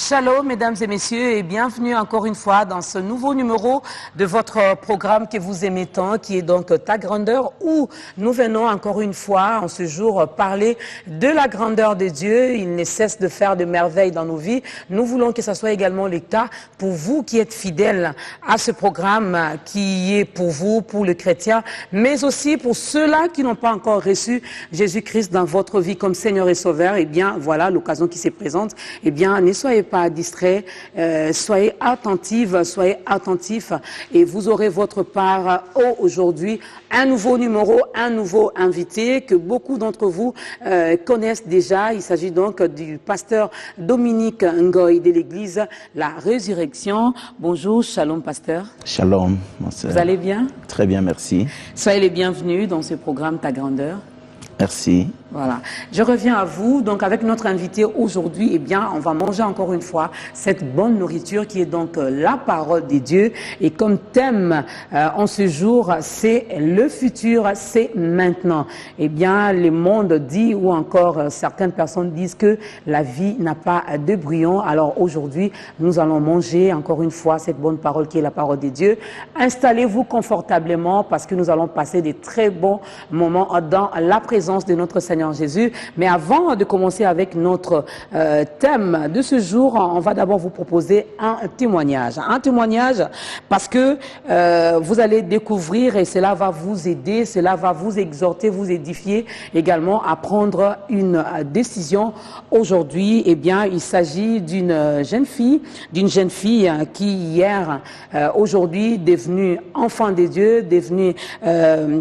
Shalom, mesdames et messieurs, et bienvenue encore une fois dans ce nouveau numéro de votre programme que vous aimez tant, qui est donc Ta Grandeur, où nous venons encore une fois, en ce jour, parler de la grandeur de Dieu. Il ne cesse de faire de merveilles dans nos vies. Nous voulons que ce soit également le cas pour vous qui êtes fidèles à ce programme qui est pour vous, pour le chrétien, mais aussi pour ceux-là qui n'ont pas encore reçu Jésus-Christ dans votre vie comme Seigneur et Sauveur. Eh bien, voilà l'occasion qui se présente. Eh bien, ne soyez pas distraits, soyez attentifs et vous aurez votre part aujourd'hui un nouveau numéro, un nouveau invité que beaucoup d'entre vous connaissent déjà. Il s'agit donc du pasteur Dominique Ngoy de l'église La Résurrection. Bonjour, shalom pasteur. Shalom, mon sœur. Vous allez bien? Très bien, merci. Soyez les bienvenus dans ce programme Ta Grandeur. Merci. Voilà. Je reviens à vous. Donc, avec notre invité aujourd'hui, eh bien, on va manger encore une fois cette bonne nourriture qui est donc la parole de Dieu. Et comme thème en ce jour, c'est le futur, c'est maintenant. Eh bien, le monde dit, ou encore certaines personnes disent que la vie n'a pas de brouillon. Alors aujourd'hui, nous allons manger encore une fois cette bonne parole qui est la parole de Dieu. Installez-vous confortablement parce que nous allons passer des très bons moments dans la présence de notre Seigneur Jésus. Mais avant de commencer avec notre thème de ce jour, on va d'abord vous proposer un témoignage. Un témoignage parce que vous allez découvrir et cela va vous aider, cela va vous exhorter, vous édifier également à prendre une décision aujourd'hui. Eh bien, il s'agit d'une jeune fille qui hier, aujourd'hui, devenue enfant de Dieu, devenue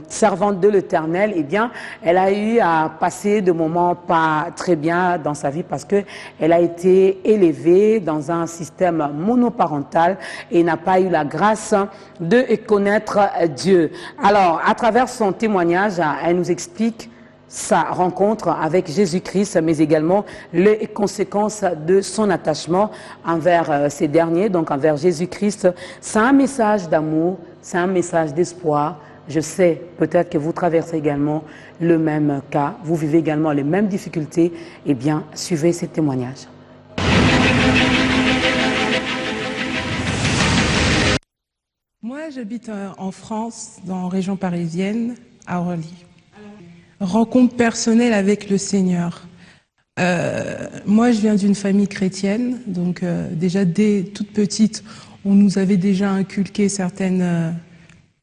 servante de l'Éternel. Eh bien, elle a eu à passer de moments pas très bien dans sa vie parce que elle a été élevée dans un système monoparental et n'a pas eu la grâce de connaître Dieu. Alors, à travers son témoignage, elle nous explique sa rencontre avec Jésus-Christ, mais également les conséquences de son attachement envers ces derniers, donc envers Jésus-Christ. C'est un message d'amour, c'est un message d'espoir. Je sais peut-être que vous traversez également le même cas, vous vivez également les mêmes difficultés. Eh bien, suivez ces témoignages. Moi, j'habite en France, dans la région parisienne, à Orly. Rencontre personnelle avec le Seigneur. Moi, je viens d'une famille chrétienne, donc déjà dès toute petite, on nous avait déjà inculqué certains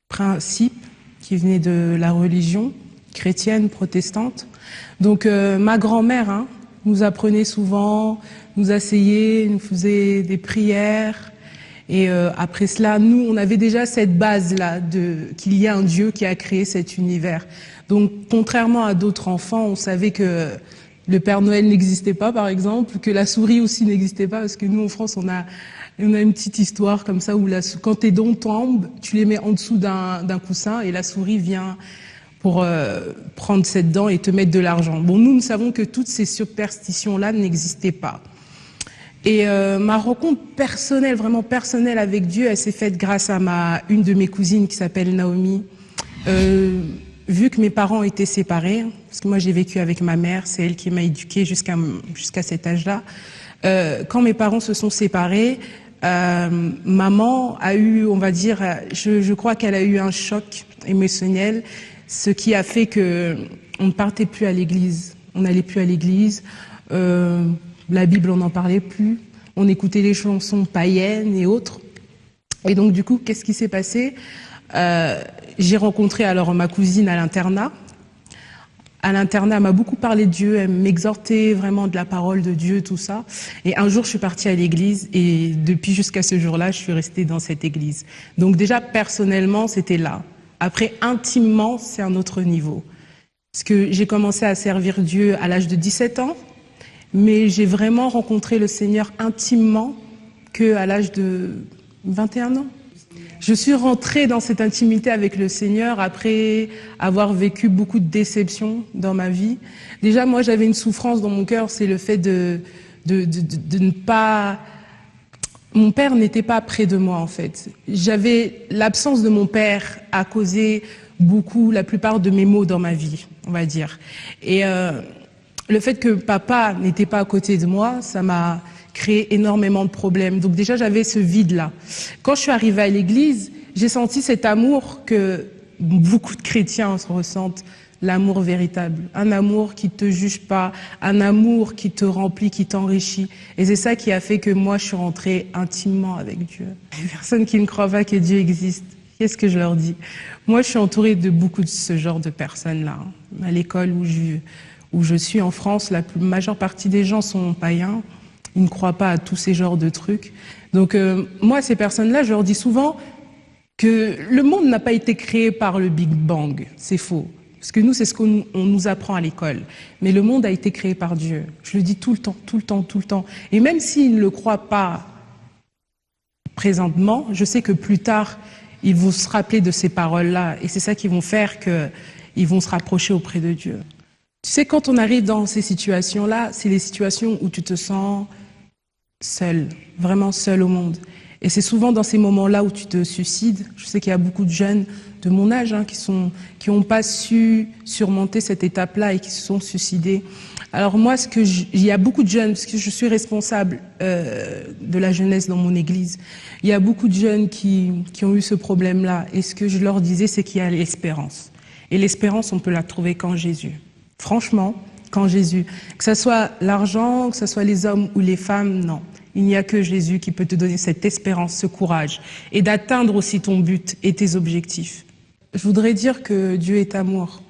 principes qui venaient de la religion chrétienne, protestante. Donc ma grand-mère nous apprenait souvent, nous asseyait, nous faisait des prières. Et après cela, nous, on avait déjà cette base-là qu'il y a un Dieu qui a créé cet univers. Donc, contrairement à d'autres enfants, on savait que le Père Noël n'existait pas, par exemple, que la souris aussi n'existait pas, parce que nous, en France, on a une petite histoire comme ça où quand tes dents tombent, tu les mets en dessous d'un coussin et la souris vient pour prendre cette dent et te mettre de l'argent. Bon, nous savons que toutes ces superstitions-là n'existaient pas. Et ma rencontre personnelle, vraiment personnelle avec Dieu, elle s'est faite grâce à une de mes cousines qui s'appelle Naomi. Vu que mes parents étaient séparés, parce que moi j'ai vécu avec ma mère, c'est elle qui m'a éduquée jusqu'à cet âge-là. Quand mes parents se sont séparés, maman a eu, on va dire, je crois qu'elle a eu un choc émotionnel, ce qui a fait que on ne partait plus à l'église, on n'allait plus à l'église, la Bible on n'en parlait plus, on écoutait les chansons païennes et autres. Et donc du coup, qu'est-ce qui s'est passé? J'ai rencontré alors ma cousine à l'internat. À l'internat, elle m'a beaucoup parlé de Dieu, elle m'exhortait vraiment de la parole de Dieu, tout ça. Et un jour, je suis partie à l'église et depuis jusqu'à ce jour-là, je suis restée dans cette église. Donc déjà, personnellement, c'était là. Après, intimement, c'est un autre niveau. Parce que j'ai commencé à servir Dieu à l'âge de 17 ans, mais j'ai vraiment rencontré le Seigneur intimement qu'à l'âge de 21 ans. Je suis rentrée dans cette intimité avec le Seigneur après avoir vécu beaucoup de déceptions dans ma vie. Déjà, moi, j'avais une souffrance dans mon cœur, c'est le fait de ne pas... Mon père n'était pas près de moi, en fait. L'absence de mon père a causé beaucoup, la plupart de mes maux dans ma vie, on va dire. Et le fait que papa n'était pas à côté de moi, ça m'a créé énormément de problèmes. Donc déjà, j'avais ce vide-là. Quand je suis arrivée à l'église, j'ai senti cet amour que beaucoup de chrétiens ressentent, l'amour véritable. Un amour qui ne te juge pas, un amour qui te remplit, qui t'enrichit. Et c'est ça qui a fait que moi, je suis rentrée intimement avec Dieu. Les personnes qui ne croient pas que Dieu existe, qu'est-ce que je leur dis? Moi, je suis entourée de beaucoup de ce genre de personnes-là. À l'école où je suis en France, la majeure partie des gens sont païens. Ils ne croient pas à tous ces genres de trucs. Donc moi, ces personnes-là, je leur dis souvent que le monde n'a pas été créé par le Big Bang. C'est faux. Parce que nous, c'est ce qu'on nous apprend à l'école. Mais le monde a été créé par Dieu. Je le dis tout le temps, tout le temps, tout le temps. Et même s'ils ne le croient pas présentement, je sais que plus tard, ils vont se rappeler de ces paroles-là. Et c'est ça qui vont faire qu'ils vont se rapprocher auprès de Dieu. Tu sais, quand on arrive dans ces situations-là, c'est les situations où tu te sens seul, vraiment seul au monde. Et c'est souvent dans ces moments-là où tu te suicides. Je sais qu'il y a beaucoup de jeunes de mon âge qui n'ont pas su surmonter cette étape-là et qui se sont suicidés. Alors moi, il y a beaucoup de jeunes, parce que je suis responsable de la jeunesse dans mon église, il y a beaucoup de jeunes qui ont eu ce problème-là. Et ce que je leur disais, c'est qu'il y a l'espérance. Et l'espérance, on peut la trouver qu'en Jésus. Franchement, qu'en Jésus. Que ce soit l'argent, que ce soit les hommes ou les femmes, non. Il n'y a que Jésus qui peut te donner cette espérance, ce courage, et d'atteindre aussi ton but et tes objectifs. Je voudrais dire que Dieu est amour,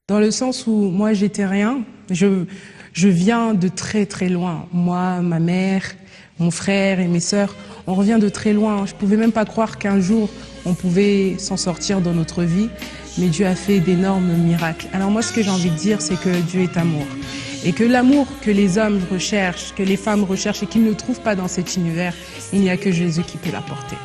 dans le sens où moi j'étais rien, je viens de très très loin. Moi, ma mère, mon frère et mes sœurs, on revient de très loin. Je ne pouvais même pas croire qu'un jour on pouvait s'en sortir dans notre vie, mais Dieu a fait d'énormes miracles. Alors moi, ce que j'ai envie de dire, c'est que Dieu est amour. Et que l'amour que les hommes recherchent, que les femmes recherchent et qu'ils ne trouvent pas dans cet univers, il n'y a que Jésus qui peut l'apporter.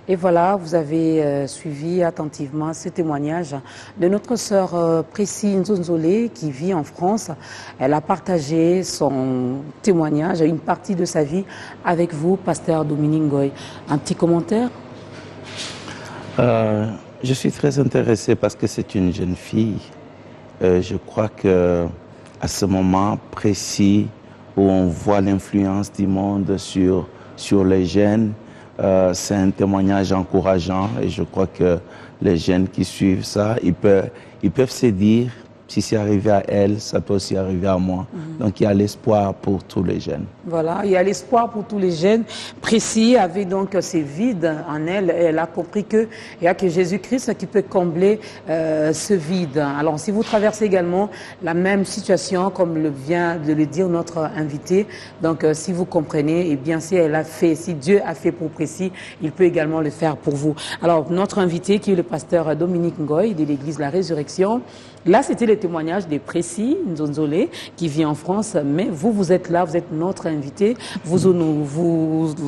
Et voilà, vous avez suivi attentivement ce témoignage de notre sœur Précy Nzonzolé qui vit en France. Elle a partagé son témoignage, une partie de sa vie avec vous, pasteur Dominique Ngoy. Un petit commentaire? Je suis très intéressé parce que c'est une jeune fille. Je crois que à ce moment précis où on voit l'influence du monde sur les jeunes, c'est un témoignage encourageant et je crois que les jeunes qui suivent ça, ils peuvent se dire, si c'est arrivé à elle, ça peut aussi arriver à moi. Donc il y a l'espoir pour tous les jeunes. Voilà, il y a l'espoir pour tous les jeunes. Précis avait donc ces vides en elle et elle a compris qu'il n'y a que Jésus-Christ qui peut combler ce vide. Alors si vous traversez également la même situation, comme vient de le dire notre invité, donc si vous comprenez, eh bien si Dieu a fait pour Précis, il peut également le faire pour vous. Alors notre invité qui est le pasteur Dominique Ngoy de l'église La Résurrection, là c'était le témoignage de Précy Nzonzolé qui vit en France, mais vous êtes là, vous êtes notre invité, vous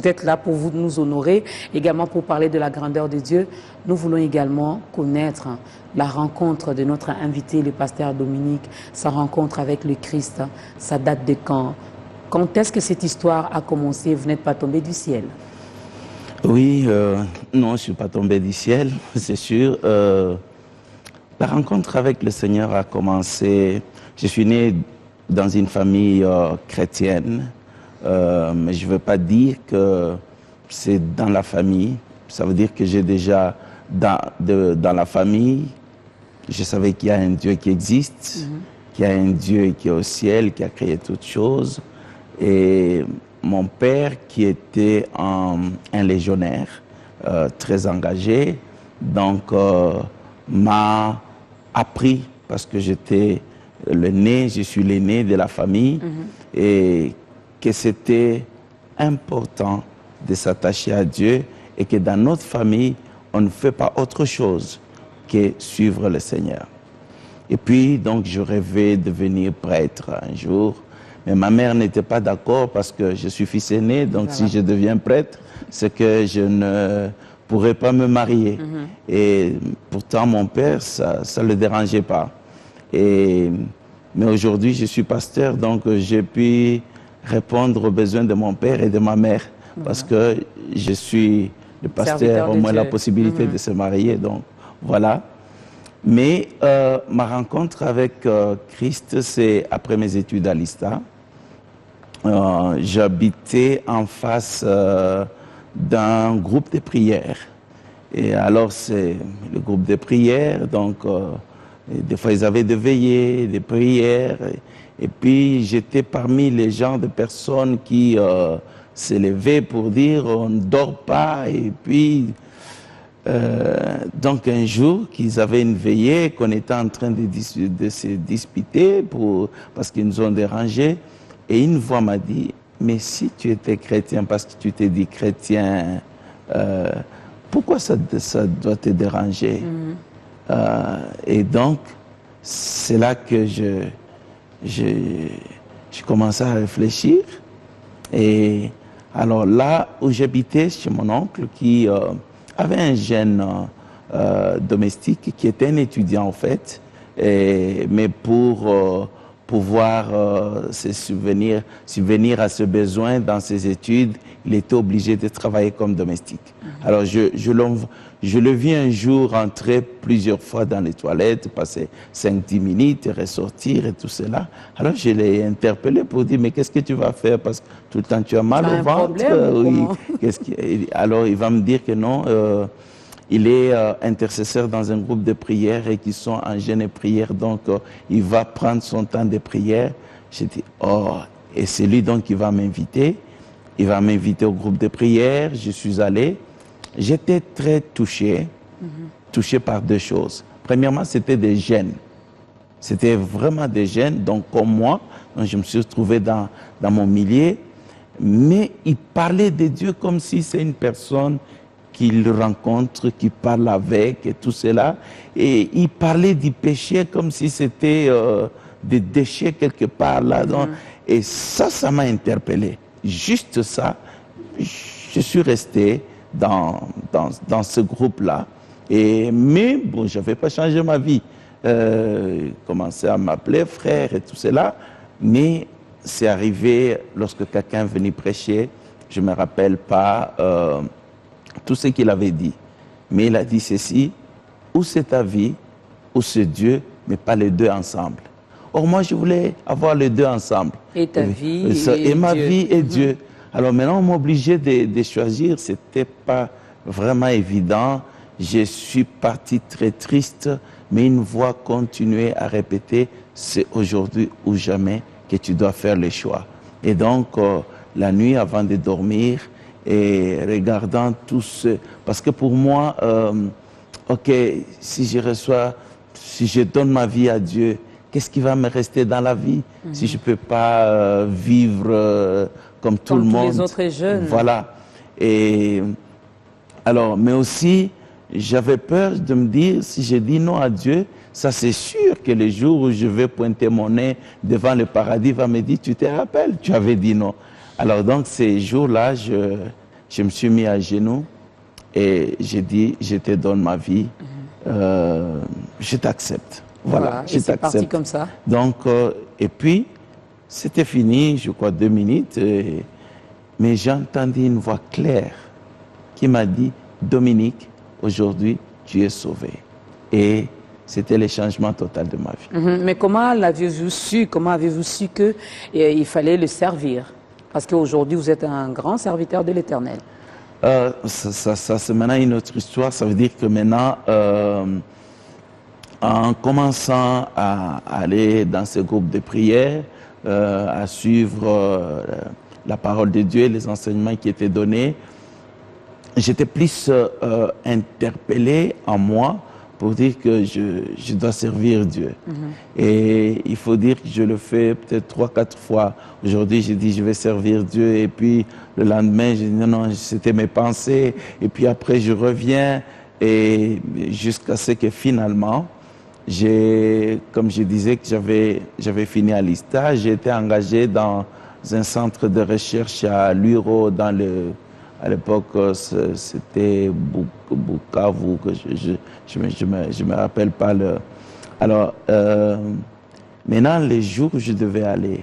êtes là pour nous honorer, également pour parler de la grandeur de Dieu. Nous voulons également connaître la rencontre de notre invité, le pasteur Dominique, sa rencontre avec le Christ, ça date de quand? Quand est-ce que cette histoire a commencé? Vous n'êtes pas tombé du ciel? Oui, non, je ne suis pas tombé du ciel, c'est sûr. La rencontre avec le Seigneur a commencé. Je suis né dans une famille chrétienne, mais je ne veux pas dire que c'est dans la famille. Ça veut dire que j'ai déjà, dans la famille, je savais qu'il y a un Dieu qui existe, qu'il y a un Dieu qui est au ciel, qui a créé toutes choses. Et mon père, qui était un légionnaire, très engagé, donc m'a appris, parce que j'étais je suis l'aîné de la famille, et que c'était important de s'attacher à Dieu et que dans notre famille, on ne fait pas autre chose que suivre le Seigneur. Et puis, donc, je rêvais de devenir prêtre un jour, mais ma mère n'était pas d'accord parce que je suis fils aîné, donc si je deviens prêtre, c'est que je ne pourrais pas me marier. Et pourtant, mon père, ça ne le dérangeait pas. Mais aujourd'hui, je suis pasteur, donc j'ai pu répondre aux besoins de mon père et de ma mère, parce que je suis le pasteur, au moins la possibilité de se marier, donc voilà. Mais ma rencontre avec Christ, c'est après mes études à l'ISTA. J'habitais en face d'un groupe de prière. Et alors, c'est le groupe de prière, donc des fois ils avaient des veillées, des prières. Et puis j'étais parmi les gens de personnes qui s'élevaient pour dire on ne dort pas. Et puis, donc un jour qu'ils avaient une veillée, qu'on était en train de se disputer parce qu'ils nous ont dérangés. Et une voix m'a dit, mais si tu étais chrétien, parce que tu t'es dit chrétien, pourquoi ça doit te déranger? Et donc, c'est là que je commençais à réfléchir. Et alors là où j'habitais, chez mon oncle, qui avait un jeune domestique, qui était un étudiant en fait, mais pour pouvoir subvenir à ce besoin dans ses études, il était obligé de travailler comme domestique. Alors je le vis un jour entrer plusieurs fois dans les toilettes, passer 5-10 minutes et ressortir et tout cela. Alors je l'ai interpellé pour dire, mais qu'est-ce que tu vas faire? Parce que tout le temps tu as mal au ventre. Oui. Alors il va me dire que non, il est intercesseur dans un groupe de prière et qui sont en jeûne et prière, donc il va prendre son temps de prière. J'ai dit, oh, et c'est lui donc qui va m'inviter. Il va m'inviter au groupe de prière. Je suis allé. J'étais très touché, touché par deux choses. Premièrement, c'était des jeunes. C'était vraiment des jeunes, donc comme moi. Donc je me suis retrouvé dans mon milieu. Mais il parlait de Dieu comme si c'est une personne qu'il rencontre, qu'il parle avec et tout cela. Et il parlait du péché comme si c'était des déchets quelque part là. Donc, et ça m'a interpellé. Juste ça, je suis resté dans ce groupe-là. Mais bon, je n'avais pas changé ma vie. Commençait à m'appeler frère et tout cela. Mais c'est arrivé lorsque quelqu'un venait prêcher, je ne me rappelle pas tout ce qu'il avait dit. Mais il a dit ceci, ou c'est ta vie, ou c'est Dieu, mais pas les deux ensemble. Or, moi, je voulais avoir les deux ensemble. Et ta vie et ma vie et Dieu. Alors maintenant, on m'obligeait de choisir. Ce n'était pas vraiment évident. Je suis parti très triste, mais une voix continuait à répéter, c'est aujourd'hui ou jamais que tu dois faire le choix. Et donc, la nuit, avant de dormir, et regardant tout ce... Parce que pour moi, ok, si je donne ma vie à Dieu, qu'est-ce qui va me rester dans la vie si je ne peux pas vivre comme tout le monde? Comme tous les autres jeunes. Voilà. Et alors, mais aussi, j'avais peur de me dire, si je dis non à Dieu, ça c'est sûr que le jour où je vais pointer mon nez devant le paradis, il va me dire, tu te rappelles, tu avais dit non. Alors donc, ces jours-là, je me suis mis à genoux et j'ai dit, je te donne ma vie, je t'accepte. Voilà, je c'est parti t'accepte. comme ça. Donc, et puis, c'était fini, je crois 2 minutes, mais j'ai entendu une voix claire qui m'a dit, Dominique, aujourd'hui, tu es sauvé. Et c'était le changement total de ma vie. Mais comment l'avez-vous su? Comment avez-vous su qu'il fallait le servir? Parce qu'aujourd'hui, vous êtes un grand serviteur de l'Éternel. Ça c'est maintenant une autre histoire. Ça veut dire que maintenant, en commençant à aller dans ce groupe de prière, à suivre la parole de Dieu, les enseignements qui étaient donnés, j'étais plus interpellé en moi pour dire que je dois servir Dieu. Et il faut dire que je le fais peut-être 3-4 fois. Aujourd'hui, j'ai dit je vais servir Dieu. Et puis le lendemain, j'ai dit non, c'était mes pensées. Et puis après, je reviens. Et jusqu'à ce que finalement, comme je disais que j'avais fini à l'ISTA, j'ai été engagé dans un centre de recherche à Luro, à l'époque, c'était Bukavu, que je me rappelle pas le... Alors, maintenant, les jours où je devais aller,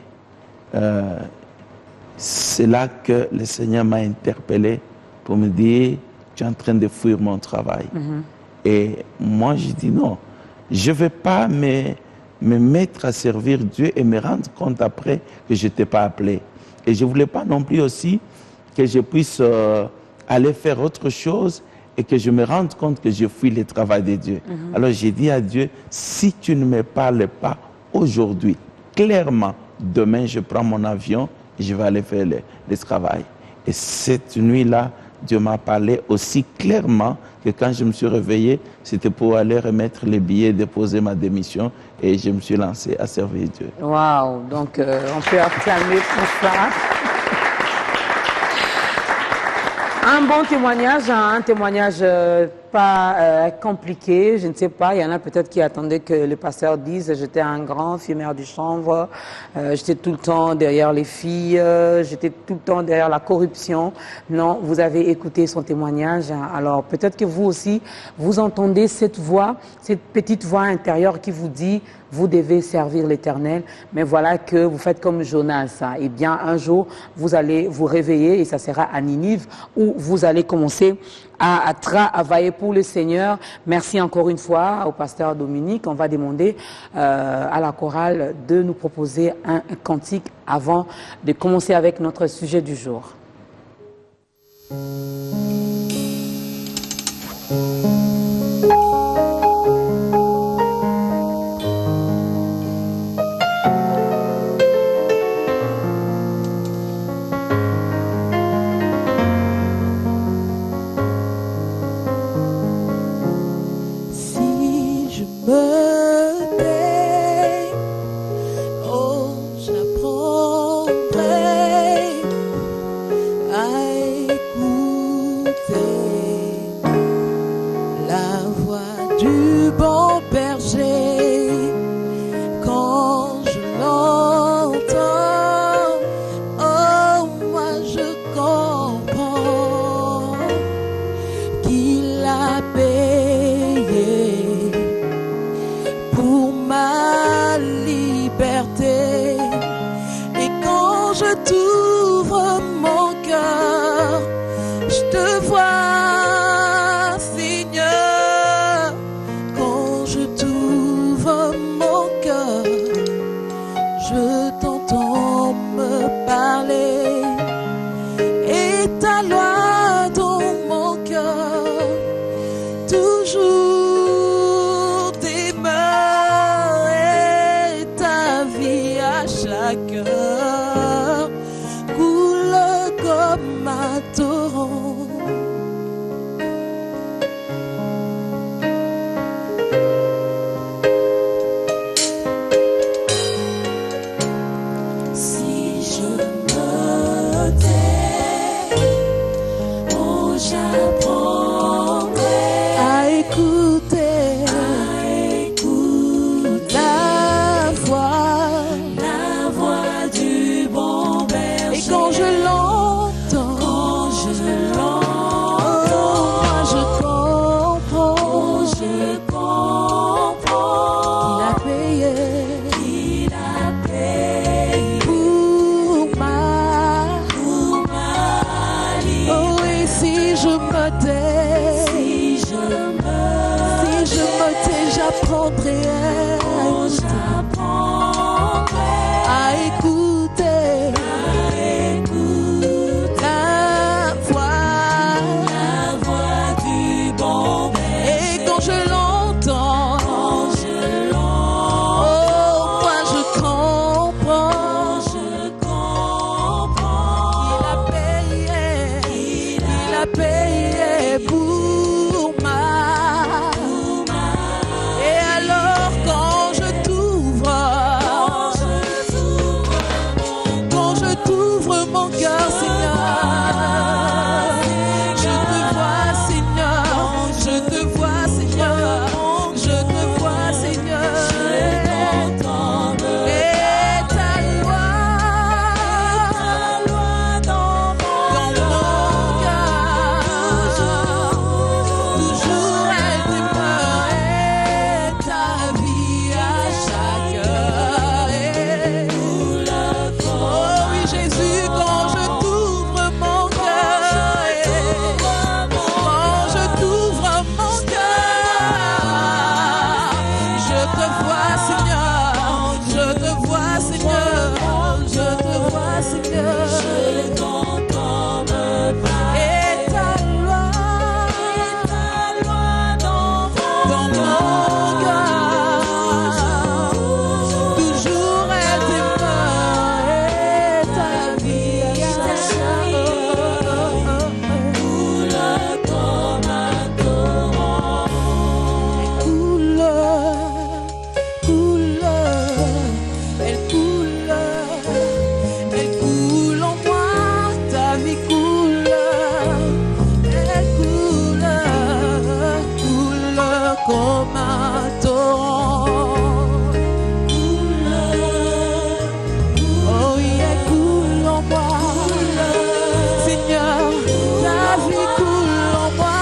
c'est là que le Seigneur m'a interpellé pour me dire, tu es en train de fuir mon travail. Et moi, j'ai dit non, je ne vais pas me mettre à servir Dieu et me rendre compte après que je n'étais pas appelé. Et je ne voulais pas non plus aussi que je puisse aller faire autre chose et que je me rende compte que je fuis le travail de Dieu. Alors j'ai dit à Dieu, si tu ne me parles pas aujourd'hui, clairement, demain je prends mon avion et je vais aller faire le travail. Et cette nuit-là, Dieu m'a parlé aussi clairement que quand je me suis réveillé, c'était pour aller remettre les billets, déposer ma démission et je me suis lancé à servir Dieu. Waouh, donc on peut acclamer pour ça. Un bon témoignage, un témoignage pas compliqué, je ne sais pas, il y en a peut-être qui attendaient que le pasteur dise j'étais un grand fumeur de chanvre, j'étais tout le temps derrière les filles, j'étais tout le temps derrière la corruption. Non, vous avez écouté son témoignage, alors peut-être que vous aussi, vous entendez cette voix, cette petite voix intérieure qui vous dit vous devez servir l'Éternel, mais voilà que vous faites comme Jonas. Eh bien, un jour, vous allez vous réveiller et ça sera à Ninive où vous allez commencer à travailler pour le Seigneur. Merci encore une fois au pasteur Dominique. On va demander à la chorale de nous proposer un cantique avant de commencer avec notre sujet du jour. Quand je l'entends, si je me tais, si je me tais, j'apprendrai à écouter la voix du bon berger. Et quand je l'entends, oh, moi je comprends qu'il a payé pour ma. Et alors quand je t'ouvre mon cœur, Seigneur, je te vois, Seigneur, je te vois, Seigneur, je te vois, Seigneur. Et ta loi dans mon cœur, toujours elle demeure, et ta vie à chaque heure. Oh oui, Jésus, quand je t'ouvre mon cœur, quand je t'ouvre mon cœur, je te vois, Seigneur, je te vois, Seigneur, je te vois, Seigneur. Et ta loi dans mon cœur, toujours elle demeure, et ta vie à chaque heure. Coule comme un torrent. Elle coule en moi, ta vie coule, elle coule comme un torrent. Oh oui, elle coule en moi, Seigneur, ta vie coule en moi.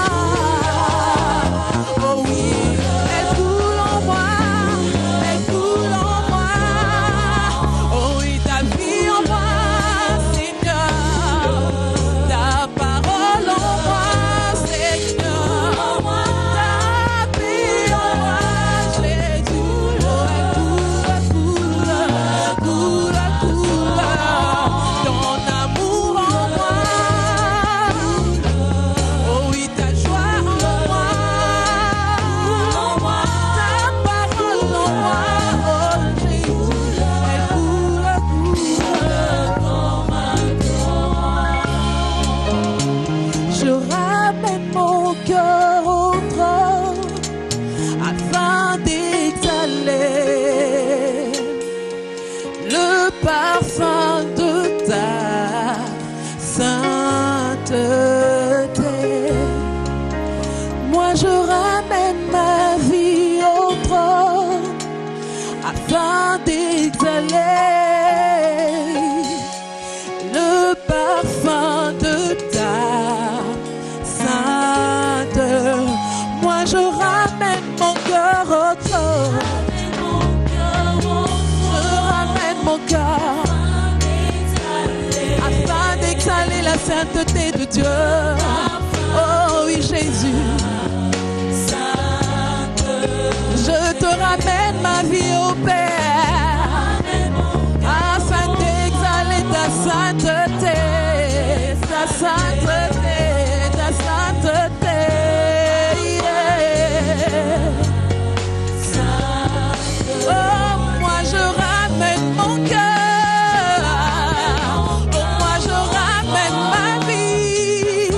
Oh oui, elle coule en moi, elle coule en moi. Oh oui, ta vie en moi, Seigneur, ta parole en moi, Seigneur, ta paix en moi, Jésus. Oh, elle coule, ton amour en moi. Oh oui, ta joie en moi, ta parole en moi, oh Jésus, elle coule comme un torrent. Je ramène mon cœur au trône afin d'exhaler le parfum de ta sainteté. Moi je ramène ma vie au trône afin d'exhaler le parfum de ta sainte. Moi je ramène mon cœur au trône. Je ramène mon cœur afin d'exhaler la sainteté de Dieu. Oh oui, Jésus. Je te ramène ma vie au Père afin d'exhaler ta sainteté, ta sainteté, ta sainteté. Yeah. Oh, moi je ramène mon cœur. Oh, moi je ramène ma vie.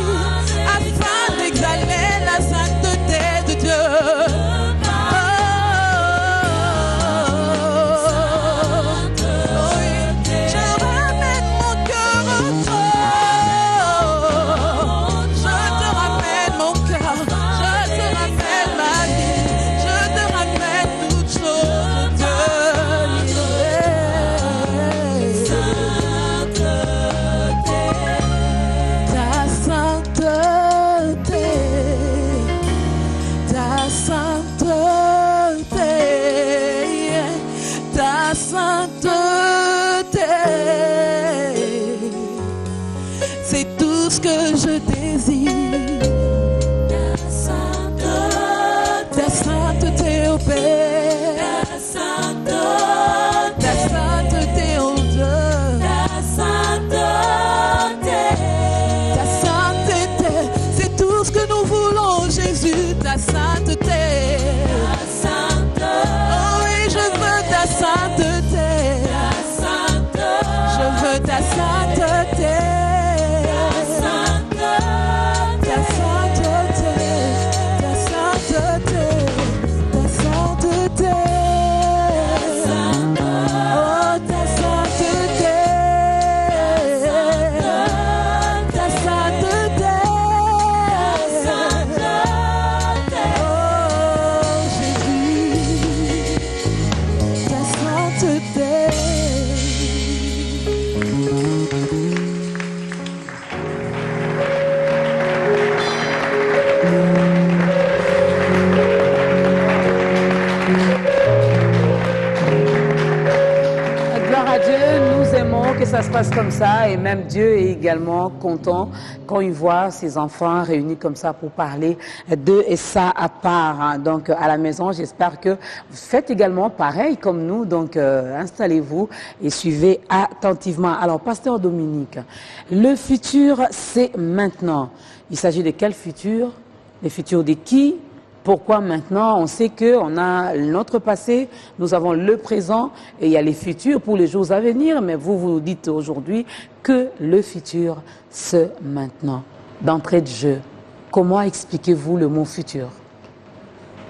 désir. Ta sainteté, ô Père. Ta sainteté, ô Dieu. Ta sainteté, c'est tout ce que nous voulons, Jésus. Ta sainteté. Oh oui, je veux ta sainteté. Je veux ta sainteté. Ta sainteté. Ta sainteté. Ta sainteté. Oh, ta sainteté. Ta sainteté. Oh, Jésus. Ta sainteté. Gloire à Dieu, nous aimons que ça se passe comme ça et même Dieu est également content quand il voit ses enfants réunis comme ça pour parler d'eux et ça à part. Hein. Donc à la maison, j'espère que vous faites également pareil comme nous. Donc installez-vous et suivez attentivement. Alors Pasteur Dominique, le futur c'est maintenant. Il s'agit de quel futur? Le futur de qui? Pourquoi maintenant? On sait qu'on a notre passé, nous avons le présent et il y a les futurs pour les jours à venir. Mais vous, vous dites aujourd'hui que le futur, c'est maintenant. D'entrée de jeu, comment expliquez-vous le mot futur?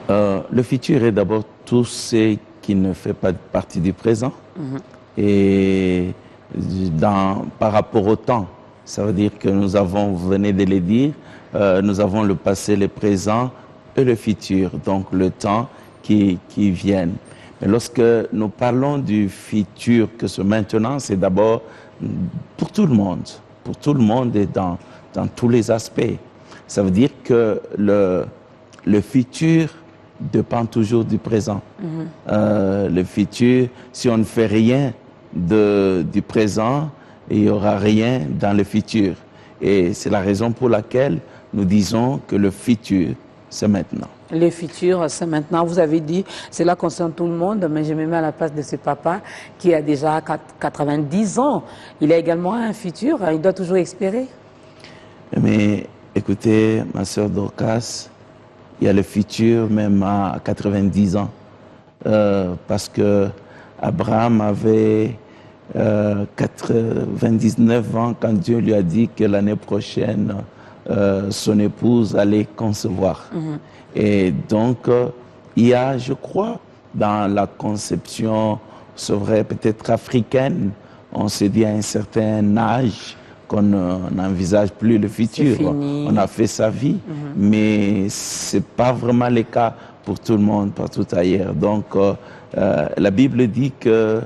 Le futur est d'abord tout ce qui ne fait pas partie du présent. Et par rapport au temps, ça veut dire que nous avons, vous venez de le dire, nous avons le passé, le présent et le futur, donc le temps qui vient. Mais lorsque nous parlons du futur, que ce maintenant, c'est d'abord pour tout le monde et dans tous les aspects. Ça veut dire que le futur dépend toujours du présent. Le futur, si on ne fait rien du présent, il n'y aura rien dans le futur. Et c'est la raison pour laquelle nous disons que le futur, c'est maintenant. Le futur, c'est maintenant. Vous avez dit, cela concerne tout le monde, mais je me mets à la place de ce papa qui a déjà 90 ans. Il a également un futur, il doit toujours espérer. Mais écoutez, ma sœur Dorcas, il y a le futur même à 90 ans. Parce que Abraham avait 99 ans quand Dieu lui a dit que l'année prochaine, son épouse allait concevoir. Et donc, il y a, je crois, dans la conception, c'est vrai, peut-être africaine, on se dit à un certain âge qu'on n'envisage plus le futur. On a fait sa vie, mais ce n'est pas vraiment le cas pour tout le monde, partout ailleurs. Donc, la Bible dit que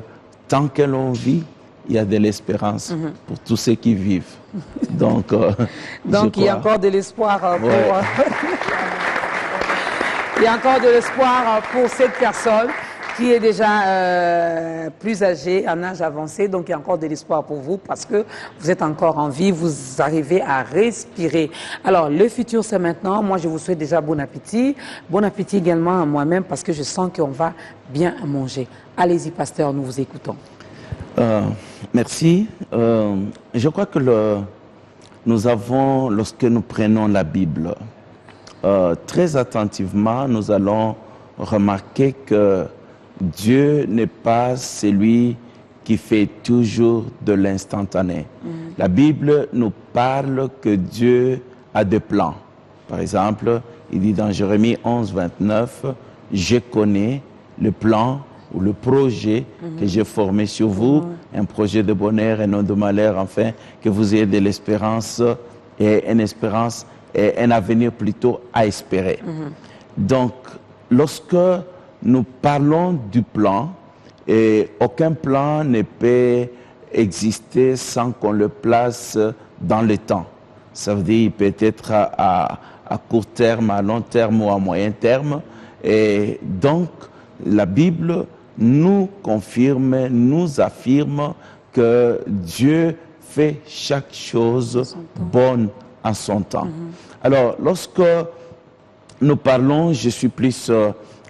tant que l'on vit, il y a de l'espérance pour tous ceux qui vivent. Donc il y a encore de l'espoir pour... Il y a encore de l'espoir pour cette personne qui est déjà plus âgée, en âge avancé. Donc il y a encore de l'espoir pour vous parce que vous êtes encore en vie, vous arrivez à respirer. Alors le futur c'est maintenant. Moi je vous souhaite déjà bon appétit. Bon appétit également à moi-même parce que je sens qu'on va bien manger. Allez-y pasteur, nous vous écoutons. Merci. Je crois que nous avons, lorsque nous prenons la Bible, très attentivement, nous allons remarquer que Dieu n'est pas celui qui fait toujours de l'instantané. La Bible nous parle que Dieu a des plans. Par exemple, il dit dans Jérémie 11, 29, « Je connais le plan ou le projet que j'ai formé sur vous, un projet de bonheur et non de malheur, afin que vous ayez de l'espérance et une espérance et un avenir plutôt à espérer. » Donc, lorsque nous parlons du plan, et aucun plan ne peut exister sans qu'on le place dans le temps. Ça veut dire qu'il peut être à court terme, à long terme ou à moyen terme. Et donc, la Bible nous confirme, nous affirme que Dieu fait chaque chose bonne en son temps. Alors, lorsque nous parlons, je suis plus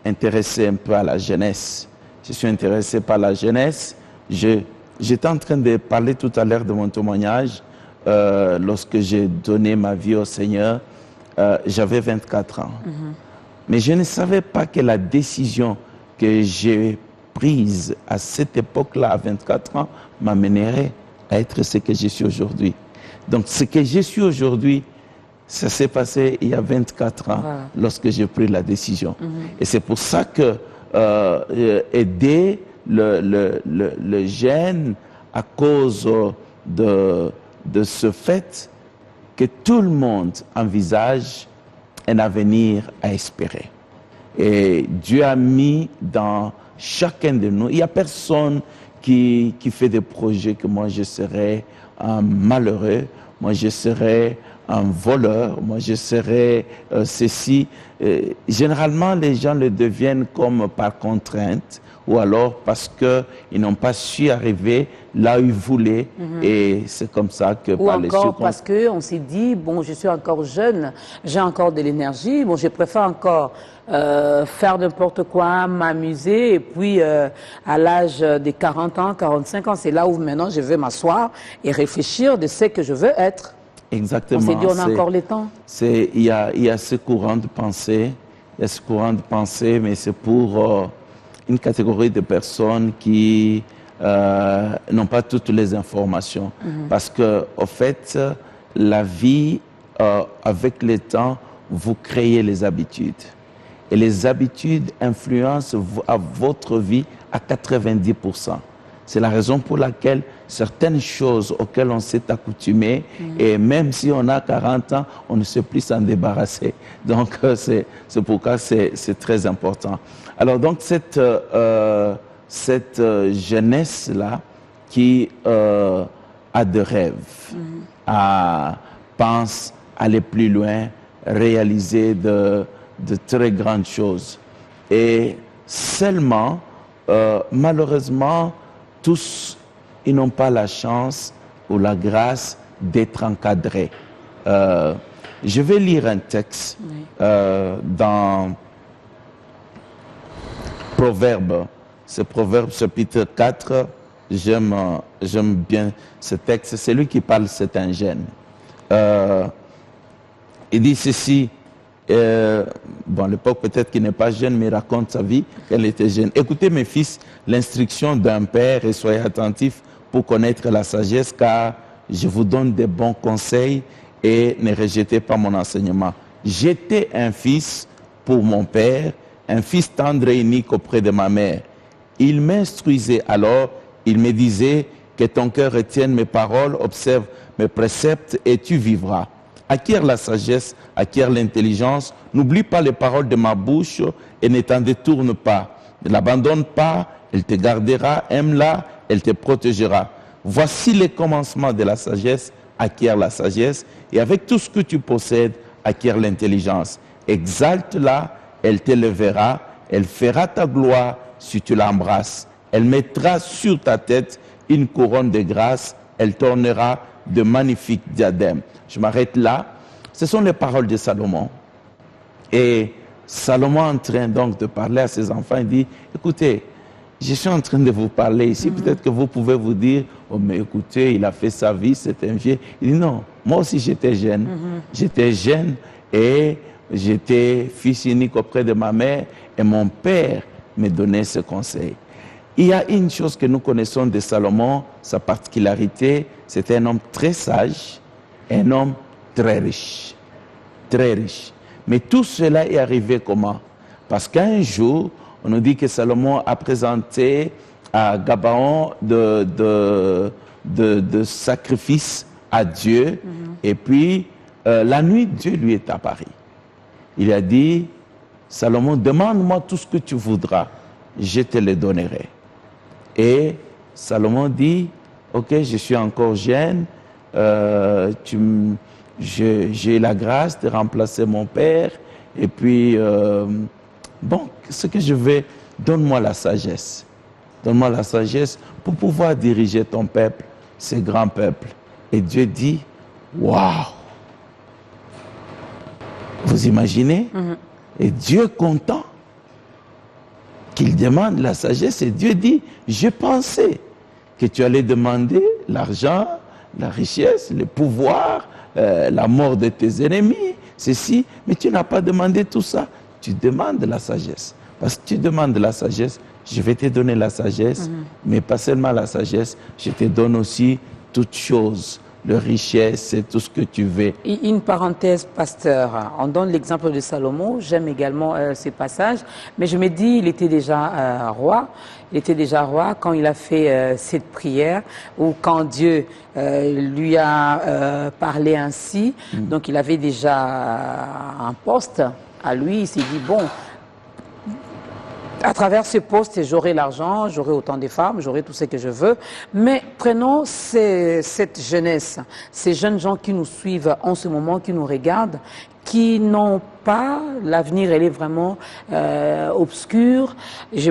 intéressé un peu à la jeunesse. Je suis intéressé par la jeunesse. J'étais en train de parler tout à l'heure de mon témoignage. Lorsque j'ai donné ma vie au Seigneur, j'avais 24 ans. Mais je ne savais pas que la décision que j'ai prise à cette époque-là, à 24 ans, m'amènerait à être ce que je suis aujourd'hui. Donc, ce que je suis aujourd'hui, ça s'est passé il y a 24 ans, lorsque j'ai pris la décision. Et c'est pour ça que aider le jeune à cause de ce fait que tout le monde envisage un avenir à espérer. Et Dieu a mis dans chacun de nous, il n'y a personne qui fait des projets que moi je serais un malheureux, moi je serais un voleur, moi je serais ceci. Généralement, les gens le deviennent comme par contrainte ou alors parce qu'ils n'ont pas su arriver là où ils voulaient. Et c'est comme ça que ou par les encore parce qu'on s'est dit, bon, je suis encore jeune, j'ai encore de l'énergie, bon, je préfère encore faire n'importe quoi, m'amuser, et puis à l'âge de 40 ans, 45 ans, c'est là où maintenant je vais m'asseoir et réfléchir de ce que je veux être. Exactement. On s'est dit, on a encore le temps. Il y a ce courant de pensée, mais c'est pour une catégorie de personnes qui n'ont pas toutes les informations. Parce que, au fait, la vie, avec le temps, vous créez les habitudes. Et les habitudes influencent votre vie à 90%. C'est la raison pour laquelle certaines choses auxquelles on s'est accoutumé, et même si on a 40 ans, on ne sait plus s'en débarrasser. Donc, c'est pourquoi c'est très important. Alors, donc, cette jeunesse-là qui a de rêves, pense aller plus loin, réaliser de très grandes choses. Et seulement, malheureusement, tous, ils n'ont pas la chance ou la grâce d'être encadrés. Je vais lire un texte dans Proverbes. C'est Proverbes chapitre 4. J'aime bien ce texte. C'est lui qui parle, c'est un jeune. Il dit ceci. Bon, à l'époque, peut-être qu'il n'est pas jeune, mais il raconte sa vie, qu'elle était jeune. Écoutez, mes fils, l'instruction d'un père et soyez attentifs pour connaître la sagesse, car je vous donne des bons conseils et ne rejetez pas mon enseignement. J'étais un fils pour mon père, un fils tendre et unique auprès de ma mère. Il m'instruisait alors, il me disait que ton cœur retienne mes paroles, observe mes préceptes et tu vivras. Acquiert la sagesse, acquiert l'intelligence, n'oublie pas les paroles de ma bouche et ne t'en détourne pas. Ne l'abandonne pas, elle te gardera, aime-la, elle te protégera. Voici les commencements de la sagesse, acquiert la sagesse, et avec tout ce que tu possèdes, acquiert l'intelligence. Exalte-la, elle t'élèvera, elle fera ta gloire si tu l'embrasses. Elle mettra sur ta tête une couronne de grâce, elle t'ornera de magnifiques diadèmes. Je m'arrête là. Ce sont les paroles de Salomon. Et Salomon est en train donc de parler à ses enfants. Il dit, écoutez, je suis en train de vous parler ici. Peut-être que vous pouvez vous dire, oh mais écoutez, il a fait sa vie, c'est un vieux. Il dit, non, moi aussi j'étais jeune. J'étais jeune et j'étais fils unique auprès de ma mère. Et mon père me donnait ce conseil. Il y a une chose que nous connaissons de Salomon, sa particularité, c'était un homme très sage, un homme très riche. Très riche. Mais tout cela est arrivé comment? Parce qu'un jour, on nous dit que Salomon a présenté à Gabaon de sacrifices à Dieu. Et puis, la nuit, Dieu lui est apparu. Il a dit, Salomon, demande-moi tout ce que tu voudras, je te le donnerai. Et Salomon dit, ok, je suis encore jeune, j'ai la grâce de remplacer mon père, et puis, bon, ce que je veux, donne-moi la sagesse. Donne-moi la sagesse pour pouvoir diriger ton peuple, ce grand peuple. Et Dieu dit, waouh, Vous imaginez? Et Dieu content qu'il demande la sagesse, et Dieu dit, je pensais que tu allais demander l'argent, la richesse, le pouvoir, la mort de tes ennemis, ceci, mais tu n'as pas demandé tout ça. Tu demandes la sagesse. Parce que tu demandes la sagesse, je vais te donner la sagesse, mais pas seulement la sagesse, je te donne aussi toutes choses, la richesse et tout ce que tu veux. Une parenthèse, pasteur, on donne l'exemple de Salomon, j'aime également ces passages, mais je me dis, il était déjà roi. Il était déjà roi quand il a fait cette prière, ou quand Dieu lui a parlé ainsi. Donc il avait déjà un poste à lui, il s'est dit, bon, à travers ce poste, j'aurai l'argent, j'aurai autant de femmes, j'aurai tout ce que je veux. Mais prenons cette jeunesse, ces jeunes gens qui nous suivent en ce moment, qui nous regardent, qui n'ont pas, l'avenir, elle est vraiment obscur. Je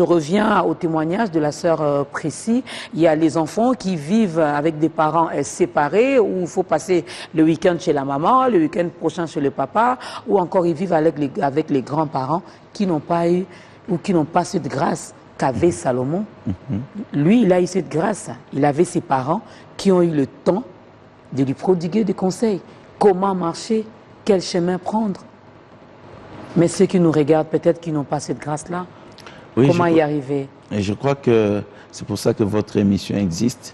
reviens au témoignage de la sœur Précy. Il y a les enfants qui vivent avec des parents séparés, où il faut passer le week-end chez la maman, le week-end prochain chez le papa, ou encore ils vivent avec les grands-parents qui n'ont pas eu ou qui n'ont pas cette grâce qu'avait Salomon. Lui, il a eu cette grâce. Il avait ses parents qui ont eu le temps de lui prodiguer des conseils. Comment marcher? Quel chemin prendre? Mais ceux qui nous regardent, peut-être qui n'ont pas cette grâce-là, oui, comment y arriver? Et je crois que c'est pour ça que votre émission existe.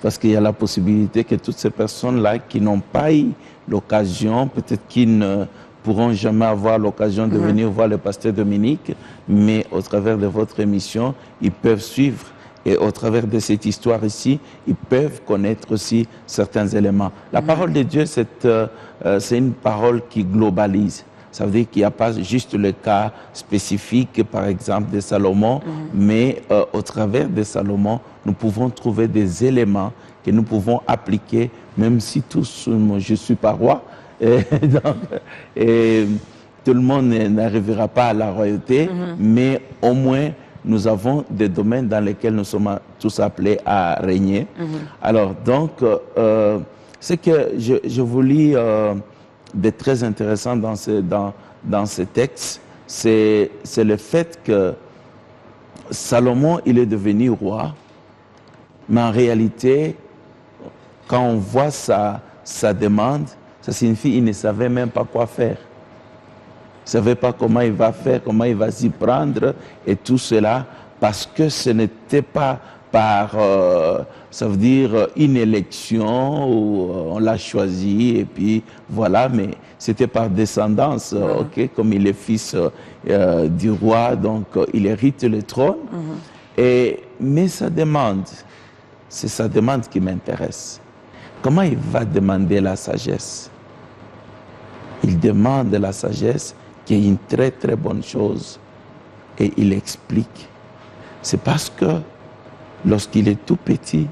Parce qu'il y a la possibilité que toutes ces personnes-là qui n'ont pas eu l'occasion, peut-être qui ne pourront jamais avoir l'occasion de venir voir le pasteur Dominique, mais au travers de votre émission, ils peuvent suivre. Et au travers de cette histoire ici, ils peuvent connaître aussi certains éléments. La parole de Dieu, c'est une parole qui globalise. Ça veut dire qu'il n'y a pas juste le cas spécifique, par exemple, de Salomon, mais au travers de Salomon, nous pouvons trouver des éléments que nous pouvons appliquer, même si tous, je ne suis pas roi, et tout le monde n'arrivera pas à la royauté, mais au moins, nous avons des domaines dans lesquels nous sommes tous appelés à régner. Alors, donc, ce que je vous lis de très intéressant dans ce texte, c'est le fait que Salomon, il est devenu roi, mais en réalité, quand on voit sa demande, ça signifie qu'il ne savait même pas quoi faire. Il ne savait pas comment il va faire, comment il va s'y prendre et tout cela, parce que ce n'était pas par, ça veut dire, une élection où on l'a choisi et puis voilà, mais c'était par descendance, ok, comme il est fils du roi, donc il hérite le trône. Mais sa demande, c'est sa demande qui m'intéresse. Comment il va demander la sagesse? Il demande la sagesse, qui est une très très bonne chose, et il explique. C'est parce que lorsqu'il est tout petit,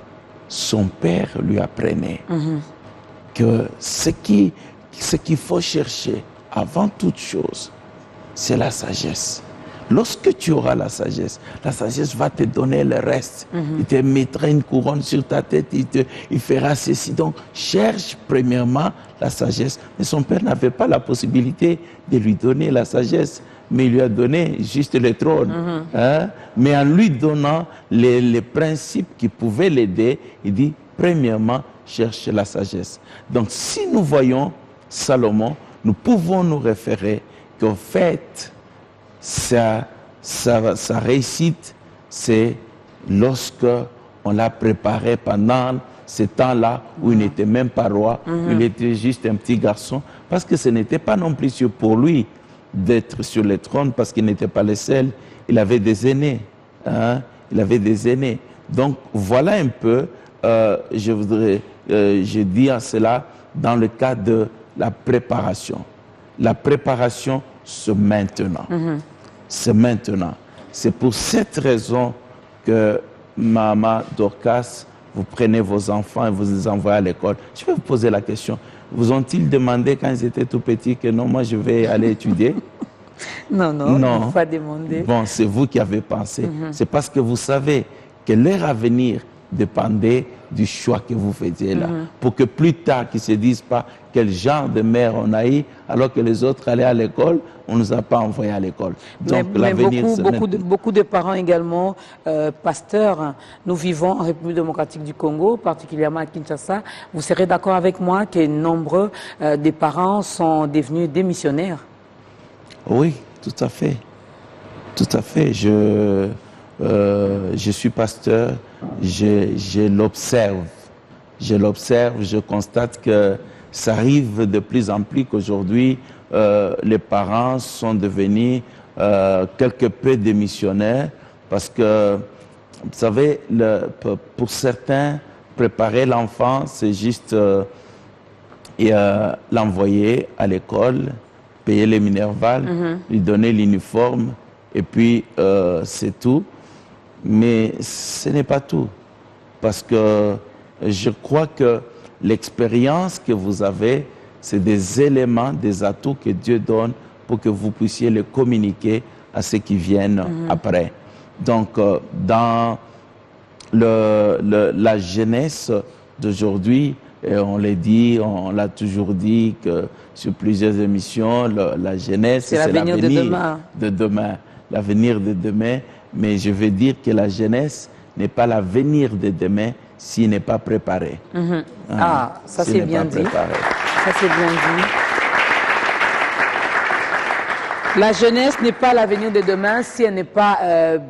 son père lui apprenait que ce qu'il faut chercher avant toute chose, c'est la sagesse. Lorsque tu auras la sagesse va te donner le reste. Il te mettra une couronne sur ta tête, il fera ceci. Donc, cherche premièrement la sagesse. Mais son père n'avait pas la possibilité de lui donner la sagesse, mais il lui a donné juste le trône. Mais en lui donnant les principes qui pouvaient l'aider, il dit, premièrement, cherche la sagesse. Donc, si nous voyons Salomon, nous pouvons nous référer qu'au fait, sa réussite, c'est lorsque on l'a préparé pendant ce temps-là où il n'était même pas roi, il était juste un petit garçon, parce que ce n'était pas non plus sûr pour lui d'être sur le trône, parce qu'il n'était pas le seul, il avait des aînés. Il avait des aînés. Donc voilà un peu, je dis à cela dans le cadre de la préparation. La préparation, c'est maintenant. C'est maintenant. C'est pour cette raison que Maman Dorcas, vous prenez vos enfants et vous les envoyez à l'école. Je vais vous poser la question. Vous ont-ils demandé quand ils étaient tout petits que non, moi je vais aller étudier? Non, ils n'ont pas demandé. Bon, c'est vous qui avez pensé. C'est parce que vous savez que leur avenir dépendait du choix que vous faisiez là. Pour que plus tard, qu'ils ne se disent pas quel genre de mère on a eu, alors que les autres allaient à l'école, on ne nous a pas envoyés à l'école. Donc l'avenir, beaucoup de parents également, pasteurs, nous vivons en République démocratique du Congo, particulièrement à Kinshasa. Vous serez d'accord avec moi que nombreux des parents sont devenus des missionnaires? Oui, tout à fait. Tout à fait. Je suis pasteur, je l'observe. Je constate que ça arrive de plus en plus qu'aujourd'hui, les parents sont devenus quelque peu des missionnaires parce que, vous savez, pour certains, préparer l'enfant, c'est juste l'envoyer à l'école, payer les minervales, lui donner l'uniforme, et puis c'est tout. Mais ce n'est pas tout. Parce que je crois que l'expérience que vous avez, c'est des éléments, des atouts que Dieu donne pour que vous puissiez les communiquer à ceux qui viennent après. Donc, dans la jeunesse d'aujourd'hui, et on l'a dit, on l'a toujours dit que sur plusieurs émissions, la jeunesse, c'est l'avenir de demain. L'avenir de demain, mais je veux dire que la jeunesse n'est pas l'avenir de demain s'il n'est pas préparé. Ça c'est bien dit. Ça c'est bien dit. La jeunesse n'est pas l'avenir de demain si elle n'est pas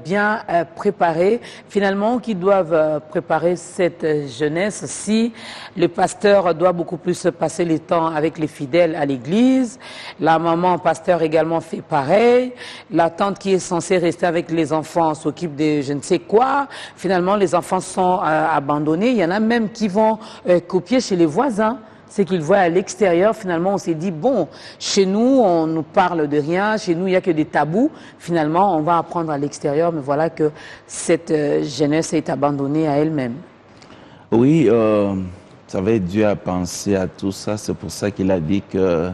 bien préparée. Finalement, qui doivent préparer cette jeunesse si le pasteur doit beaucoup plus passer le temps avec les fidèles à l'église, la maman pasteur également fait pareil, la tante qui est censée rester avec les enfants s'occupe de je ne sais quoi. Finalement, les enfants sont abandonnés. Il y en a même qui vont copier chez les voisins. C'est qu'ils voient à l'extérieur, finalement, on s'est dit, bon, chez nous, on nous parle de rien, chez nous, il n'y a que des tabous. Finalement, on va apprendre à l'extérieur, mais voilà que cette jeunesse est abandonnée à elle-même. Oui, vous savez, Dieu a pensé à tout ça. C'est pour ça qu'il a dit que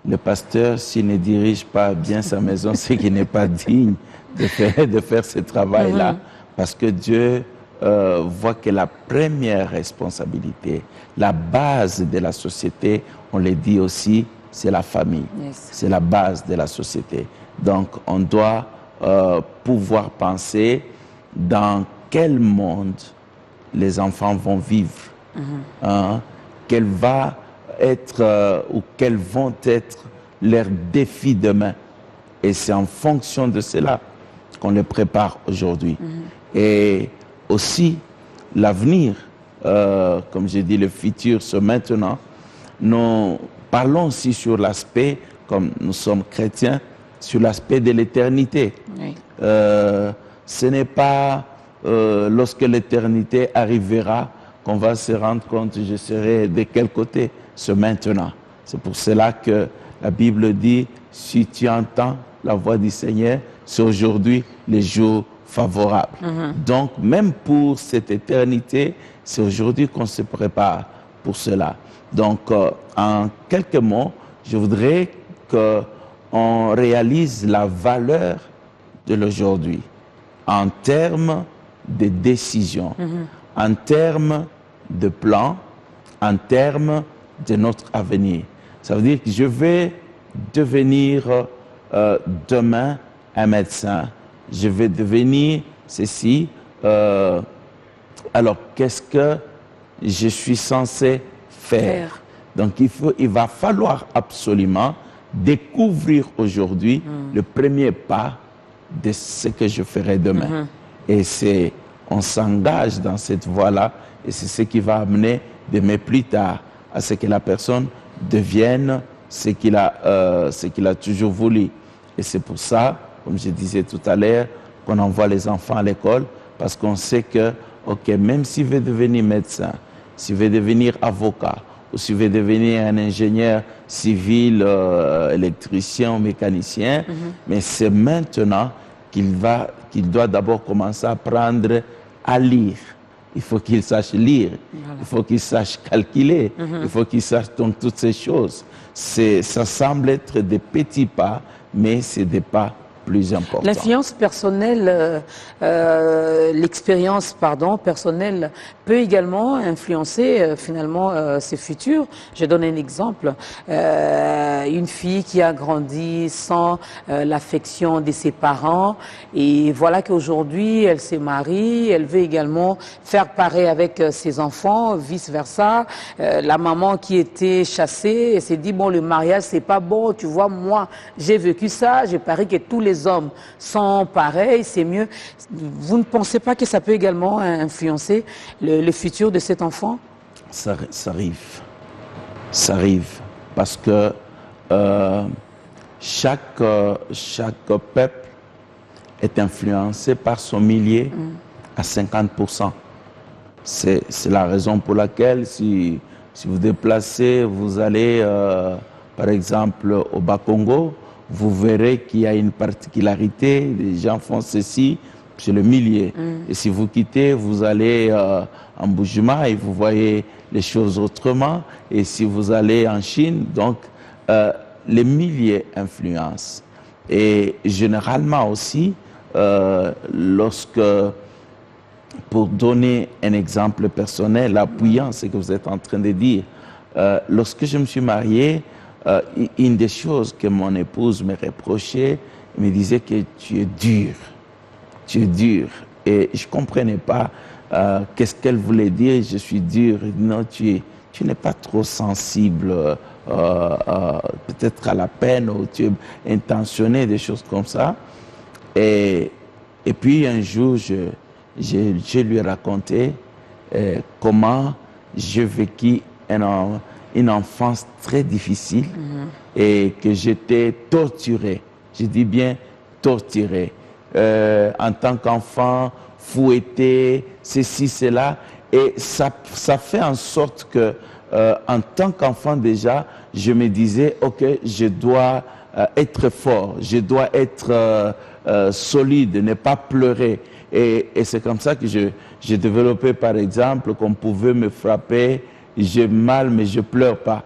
le pasteur, s'il ne dirige pas bien sa maison, c'est qu'il n'est pas digne de faire ce travail-là. Parce que Dieu voit que la première responsabilité, la base de la société, on le dit aussi, c'est la famille. C'est la base de la société. Donc, on doit pouvoir penser dans quel monde les enfants vont vivre. Quel va être ou quels vont être leurs défis demain. Et c'est en fonction de cela qu'on les prépare aujourd'hui. Et aussi, l'avenir, comme j'ai dit, le futur, ce maintenant, nous parlons aussi sur l'aspect, comme nous sommes chrétiens, sur l'aspect de l'éternité. Ce n'est pas lorsque l'éternité arrivera qu'on va se rendre compte, je serai de quel côté, ce maintenant. C'est pour cela que la Bible dit, si tu entends la voix du Seigneur, c'est aujourd'hui les jours favorable. Donc, même pour cette éternité, c'est aujourd'hui qu'on se prépare pour cela. Donc, en quelques mots, je voudrais qu'on réalise la valeur de l'aujourd'hui en termes de décisions, en termes de plans, en termes de notre avenir. Ça veut dire que je vais devenir demain un médecin. Je vais devenir ceci. Alors, qu'est-ce que je suis censé faire? Donc, il va falloir absolument découvrir aujourd'hui le premier pas de ce que je ferai demain. Et on s'engage dans cette voie-là, et c'est ce qui va amener demain plus tard à ce que la personne devienne ce qu'il a toujours voulu. Et c'est pour ça, comme je disais tout à l'heure, qu'on envoie les enfants à l'école, parce qu'on sait que, ok, même s'il veut devenir médecin, s'il veut devenir avocat, ou s'il veut devenir un ingénieur civil, électricien ou mécanicien, mais c'est maintenant qu'il doit d'abord commencer à apprendre à lire. Il faut qu'il sache lire, il faut qu'il sache calculer, il faut qu'il sache donc toutes ces choses. Ça semble être des petits pas, mais c'est des pas plus important. L'influence personnelle, l'expérience, personnelle peut également influencer finalement ses futurs. Je donne un exemple. Une fille qui a grandi sans l'affection de ses parents et voilà qu'aujourd'hui elle se marie, elle veut également faire pareil avec ses enfants, vice-versa. La maman qui était chassée, elle s'est dit bon, le mariage c'est pas bon, tu vois, moi j'ai vécu ça, j'ai parie que tous les hommes sont pareils, c'est mieux. Vous ne pensez pas que ça peut également influencer le futur de cet enfant? Ça arrive. Ça arrive. Parce que chaque peuple est influencé par son milieu à 50%. C'est la raison pour laquelle si vous déplacez, vous allez par exemple au Bas-Congo, vous verrez qu'il y a une particularité, les gens font ceci, c'est le milieu. Et si vous quittez, vous allez en Bujumbura et vous voyez les choses autrement. Et si vous allez en Chine, donc les milieux influencent. Et généralement aussi, pour donner un exemple personnel, appuyant ce que vous êtes en train de dire, lorsque je me suis marié, une des choses que mon épouse me reprochait, elle me disait que tu es dur. Tu es dur. Et je ne comprenais pas qu'est-ce qu'elle voulait dire, je suis dur. Non, tu n'es pas trop sensible peut-être à la peine, ou tu es intentionné, des choses comme ça. Et puis un jour, je lui ai raconté comment j'ai vécu une enfance très difficile et que j'étais torturé. Je dis bien torturé. En tant qu'enfant, fouetté, ceci, cela. Et ça fait en sorte que, en tant qu'enfant déjà, je me disais, ok, je dois être fort, je dois être solide, ne pas pleurer. Et c'est comme ça que j'ai développé, par exemple, qu'on pouvait me frapper, j'ai mal, mais je ne pleure pas.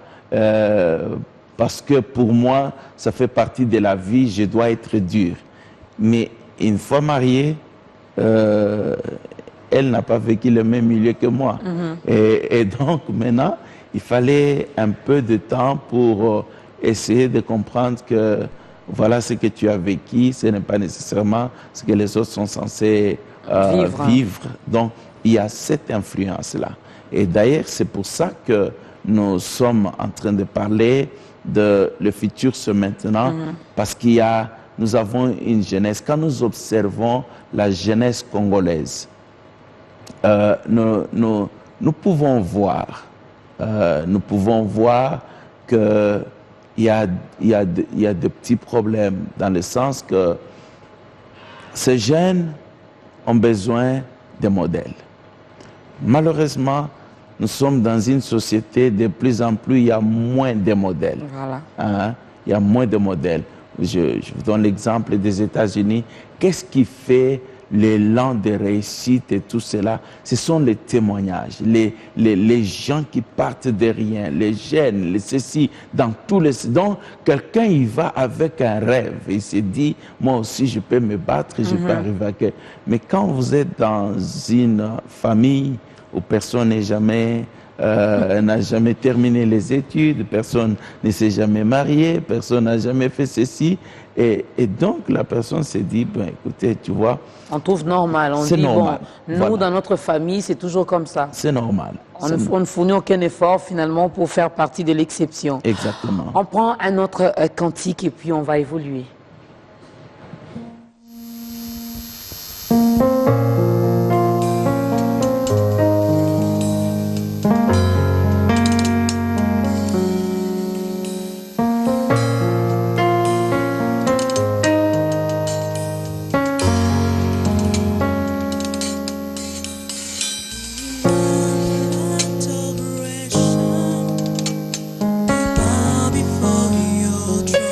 Parce que pour moi, ça fait partie de la vie, je dois être dur. Mais une fois mariée, elle n'a pas vécu le même milieu que moi. Et donc maintenant, il fallait un peu de temps pour essayer de comprendre que voilà ce que tu as vécu, ce n'est pas nécessairement ce que les autres sont censés vivre. Donc, il y a cette influence-là. Et d'ailleurs, c'est pour ça que nous sommes en train de parler de le futur c'est maintenant, parce nous avons une jeunesse. Quand nous observons la jeunesse congolaise, nous pouvons voir qu'il y a de petits problèmes dans le sens que ces jeunes ont besoin de modèles. Malheureusement, nous sommes dans une société de plus en plus, il y a moins de modèles. Voilà. Il y a moins de modèles. Je vous donne l'exemple des États-Unis. Qu'est-ce qui fait l'élan de réussite et tout cela? Ce sont les témoignages, les gens qui partent de rien, les jeunes, les ceci, dans tous les... Donc, quelqu'un y va avec un rêve. Il se dit, moi aussi, je peux me battre, je peux arriver à... Mais quand vous êtes dans une famille où personne n'est jamais... n'a jamais terminé les études, personne ne s'est jamais marié, personne n'a jamais fait ceci. Et donc, la personne s'est dit, ben, écoutez, tu vois... On trouve normal, on dit, normal. Bon, nous, voilà. Dans notre famille, c'est toujours comme ça. C'est normal. On ne fournit aucun effort, finalement, pour faire partie de l'exception. Exactement. On prend un autre cantique et puis on va évoluer. Before your throne.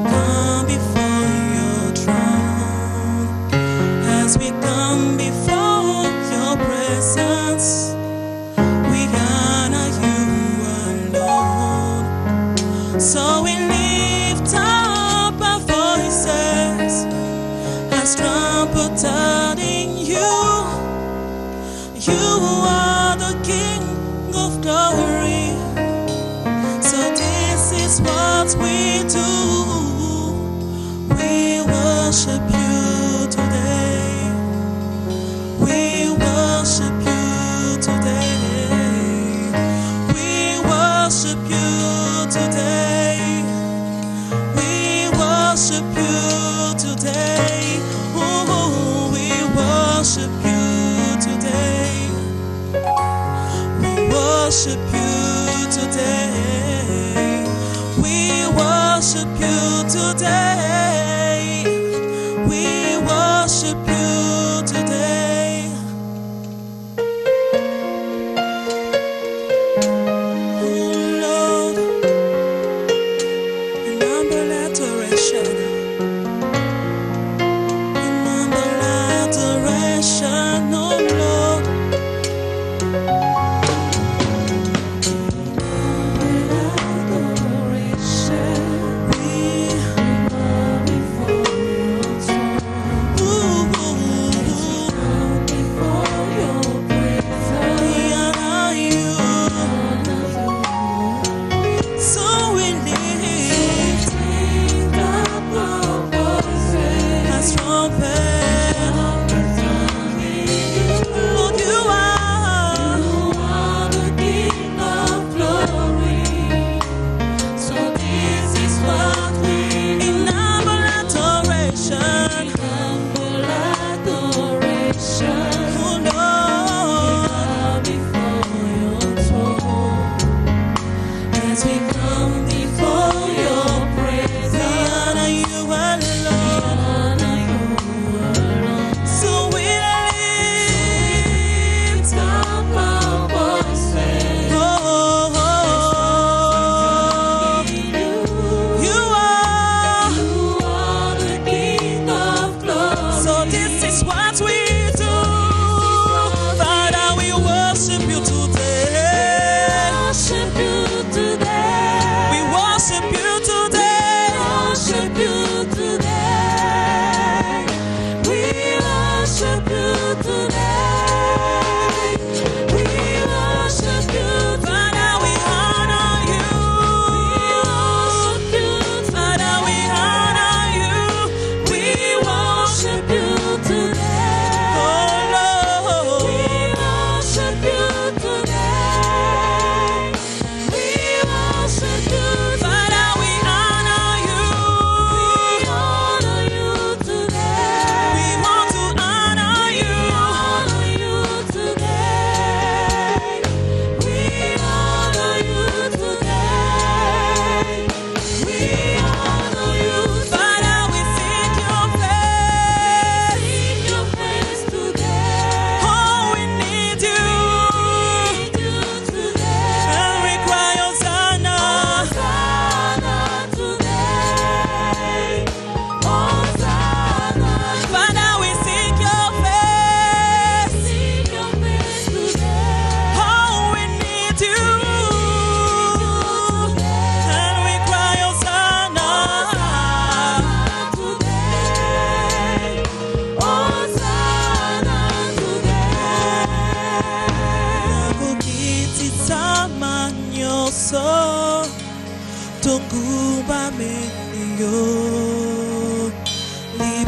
come before your throne, as we come before your presence, we honor you alone. So we lift up our voices as trumpets in you. You are the King of glory. So this is what we do. We worship you today. We worship you today. We worship you today. We worship you today. Oh, we worship you today. We worship you today. We worship you today. We worship you today. Oh Lord, in humble adoration, oh Lord.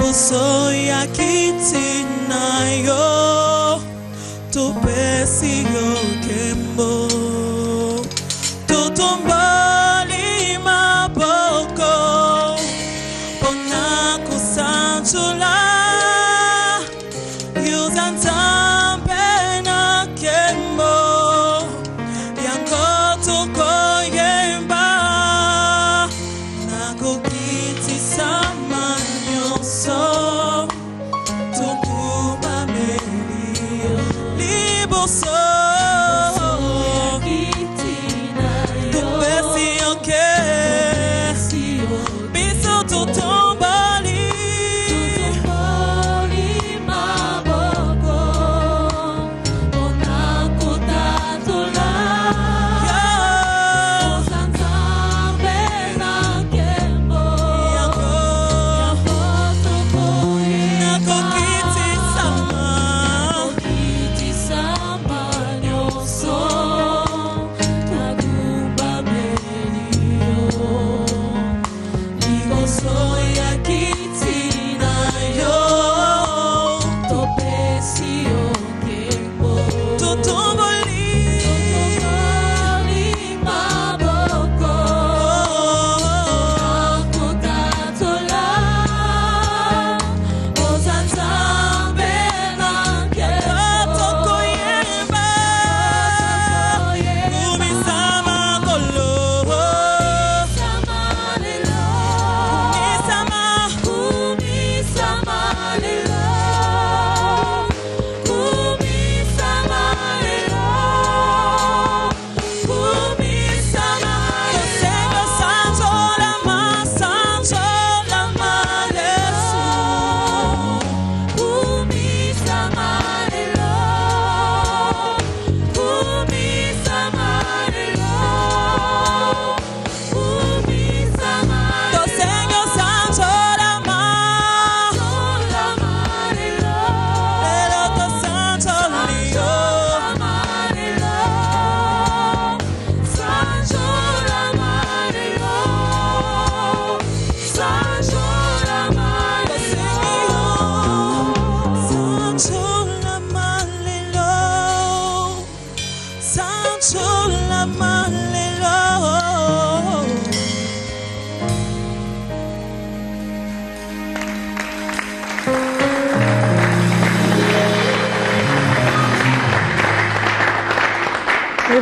Soya kitinayo tu pesio kembo tu tumbali maboko pona kusantula yuzantambe na kembo yango tukoyemba na kukiti samanyo so so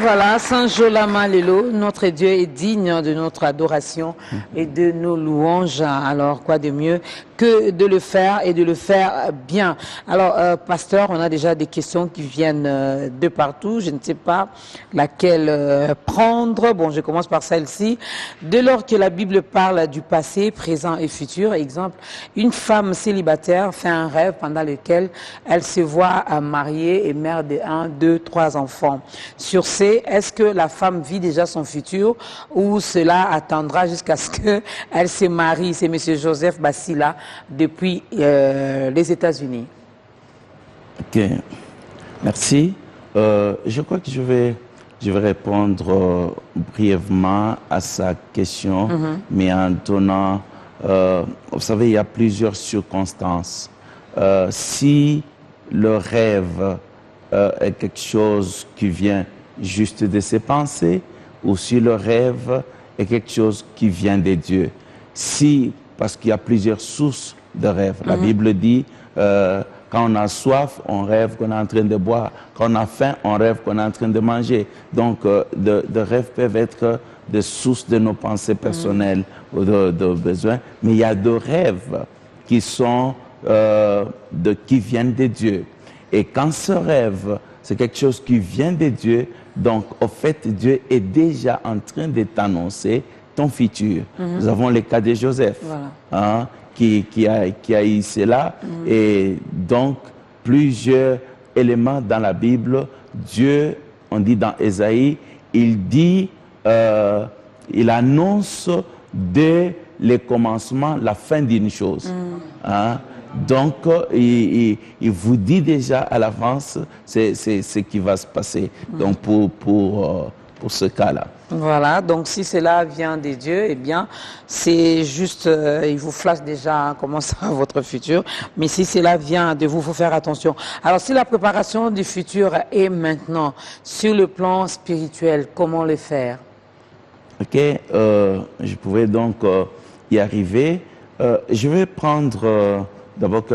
voilà, Saint Jolama Lelo, notre Dieu est digne de notre adoration et de nos louanges. Alors, quoi de mieux que de le faire et de le faire bien. Alors, pasteur, on a déjà des questions qui viennent de partout. Je ne sais pas laquelle prendre. Bon, je commence par celle-ci. Dès lors que la Bible parle du passé, présent et futur, exemple, une femme célibataire fait un rêve pendant lequel elle se voit mariée et mère de 1, 2, 3 enfants. Sur ces, est-ce que la femme vit déjà son futur ou cela attendra jusqu'à ce qu'elle se marie? C'est M. Joseph Bassila depuis les États-Unis. Ok, merci. Je crois que je vais répondre brièvement à sa question, mais en donnant, vous savez, il y a plusieurs circonstances. Si le rêve est quelque chose qui vient juste de ses pensées, ou si le rêve est quelque chose qui vient de Dieu. Si, parce qu'il y a plusieurs sources de rêve. La Bible dit, quand on a soif, on rêve qu'on est en train de boire. Quand on a faim, on rêve qu'on est en train de manger. Donc, de rêves peuvent être des sources de nos pensées personnelles ou de besoins. Mais il y a de rêves qui sont, qui viennent de Dieu. Et quand ce rêve, c'est quelque chose qui vient de Dieu, donc, au fait, Dieu est déjà en train de t'annoncer ton futur. Nous avons le cas de Joseph, voilà. Qui a eu cela. Et donc, plusieurs éléments dans la Bible, Dieu, on dit dans Ésaïe, il dit, il annonce dès le commencement la fin d'une chose. Donc, il vous dit déjà à l'avance c'est ce qui va se passer. Donc, pour ce cas-là. Voilà, donc si cela vient des dieux, eh bien, c'est juste, il vous flash déjà comment sera votre futur. Mais si cela vient de vous, il faut faire attention. Alors, si la préparation du futur est maintenant, sur le plan spirituel, comment le faire? Ok, je pouvais donc y arriver. Je vais prendre d'abord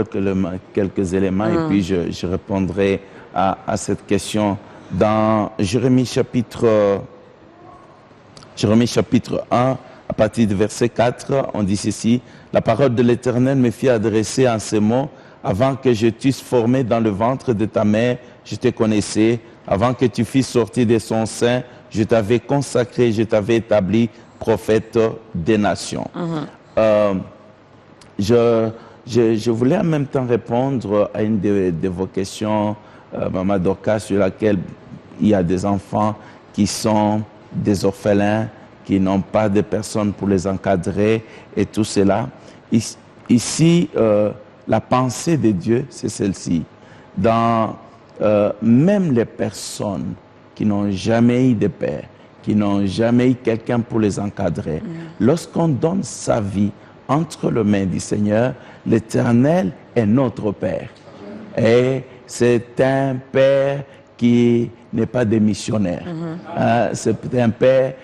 quelques éléments et puis je répondrai à cette question. Dans Jérémie chapitre 1, à partir du verset 4, on dit ceci: « La parole de l'Éternel me fit adresser en ces mots: avant que je t'eusse formé dans le ventre de ta mère, je te connaissais. Avant que tu fusses sorti de son sein, je t'avais consacré, je t'avais établi prophète des nations. Je voulais en même temps répondre à une de vos questions, Maman Dorcas, sur laquelle il y a des enfants qui sont des orphelins, qui n'ont pas de personnes pour les encadrer et tout cela. Ici, la pensée de Dieu, c'est celle-ci. Dans même les personnes qui n'ont jamais eu de père, qui n'ont jamais eu quelqu'un pour les encadrer, lorsqu'on donne sa vie entre les mains du Seigneur, l'Éternel est notre Père. Et c'est un Père qui n'est pas démissionnaire. C'est un Père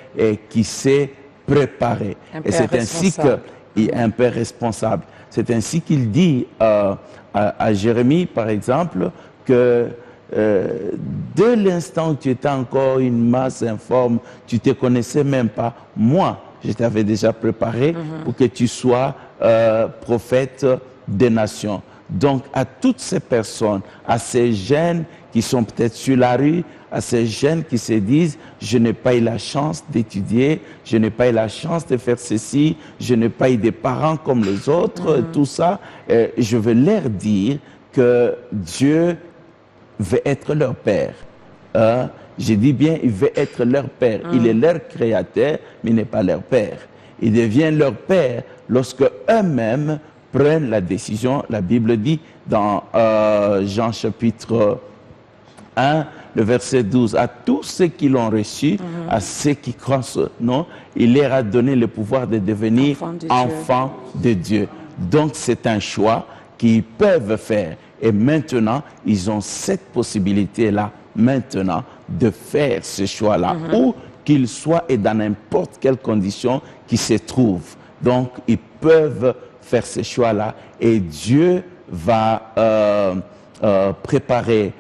qui sait préparer. Et c'est ainsi qu'il est un Père responsable. C'est ainsi qu'il dit à Jérémie, par exemple, que dès l'instant où tu étais encore une masse informe, tu ne te connaissais même pas, moi, je t'avais déjà préparé pour que tu sois prophète des nations. Donc, à toutes ces personnes, à ces jeunes qui sont peut-être sur la rue, à ces jeunes qui se disent « je n'ai pas eu la chance d'étudier, je n'ai pas eu la chance de faire ceci, je n'ai pas eu des parents comme les autres, tout ça », je veux leur dire que Dieu veut être leur Père. Je dis bien, il veut être leur Père. Il est leur Créateur, mais il n'est pas leur Père. Il devient leur Père lorsque eux-mêmes prennent la décision. La Bible dit dans Jean chapitre 1, le verset 12, « À tous ceux qui l'ont reçu, à ceux qui croient ce nom, il leur a donné le pouvoir de devenir enfants de Dieu. » Donc c'est un choix qu'ils peuvent faire. Et maintenant, ils ont cette possibilité-là, maintenant, de faire ce choix-là, où qu'ils soient et dans n'importe quelle condition qu'ils se trouvent. Donc, ils peuvent faire ce choix-là et Dieu va préparer,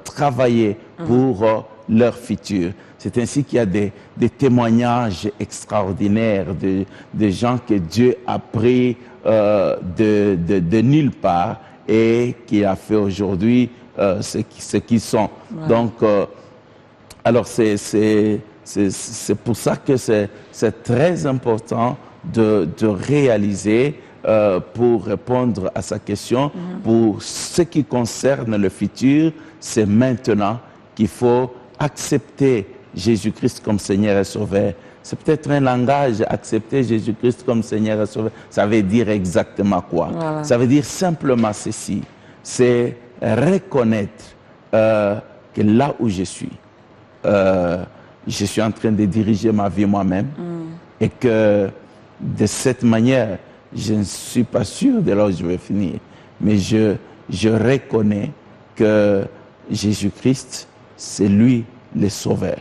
travailler pour leur futur. C'est ainsi qu'il y a des témoignages extraordinaires de gens que Dieu a pris de nulle part et qui a fait aujourd'hui ce qu'ils sont. Ouais. Donc, alors c'est pour ça que c'est très important de réaliser, pour répondre à sa question, pour ce qui concerne le futur, c'est maintenant qu'il faut accepter Jésus-Christ comme Seigneur et Sauveur. C'est peut-être un langage, accepter Jésus-Christ comme Seigneur et Sauveur. Ça veut dire exactement quoi? Voilà. Ça veut dire simplement ceci, c'est reconnaître que là où je suis en train de diriger ma vie moi-même et que de cette manière, je ne suis pas sûr de là où je vais finir, mais je reconnais que Jésus-Christ, c'est lui le Sauveur,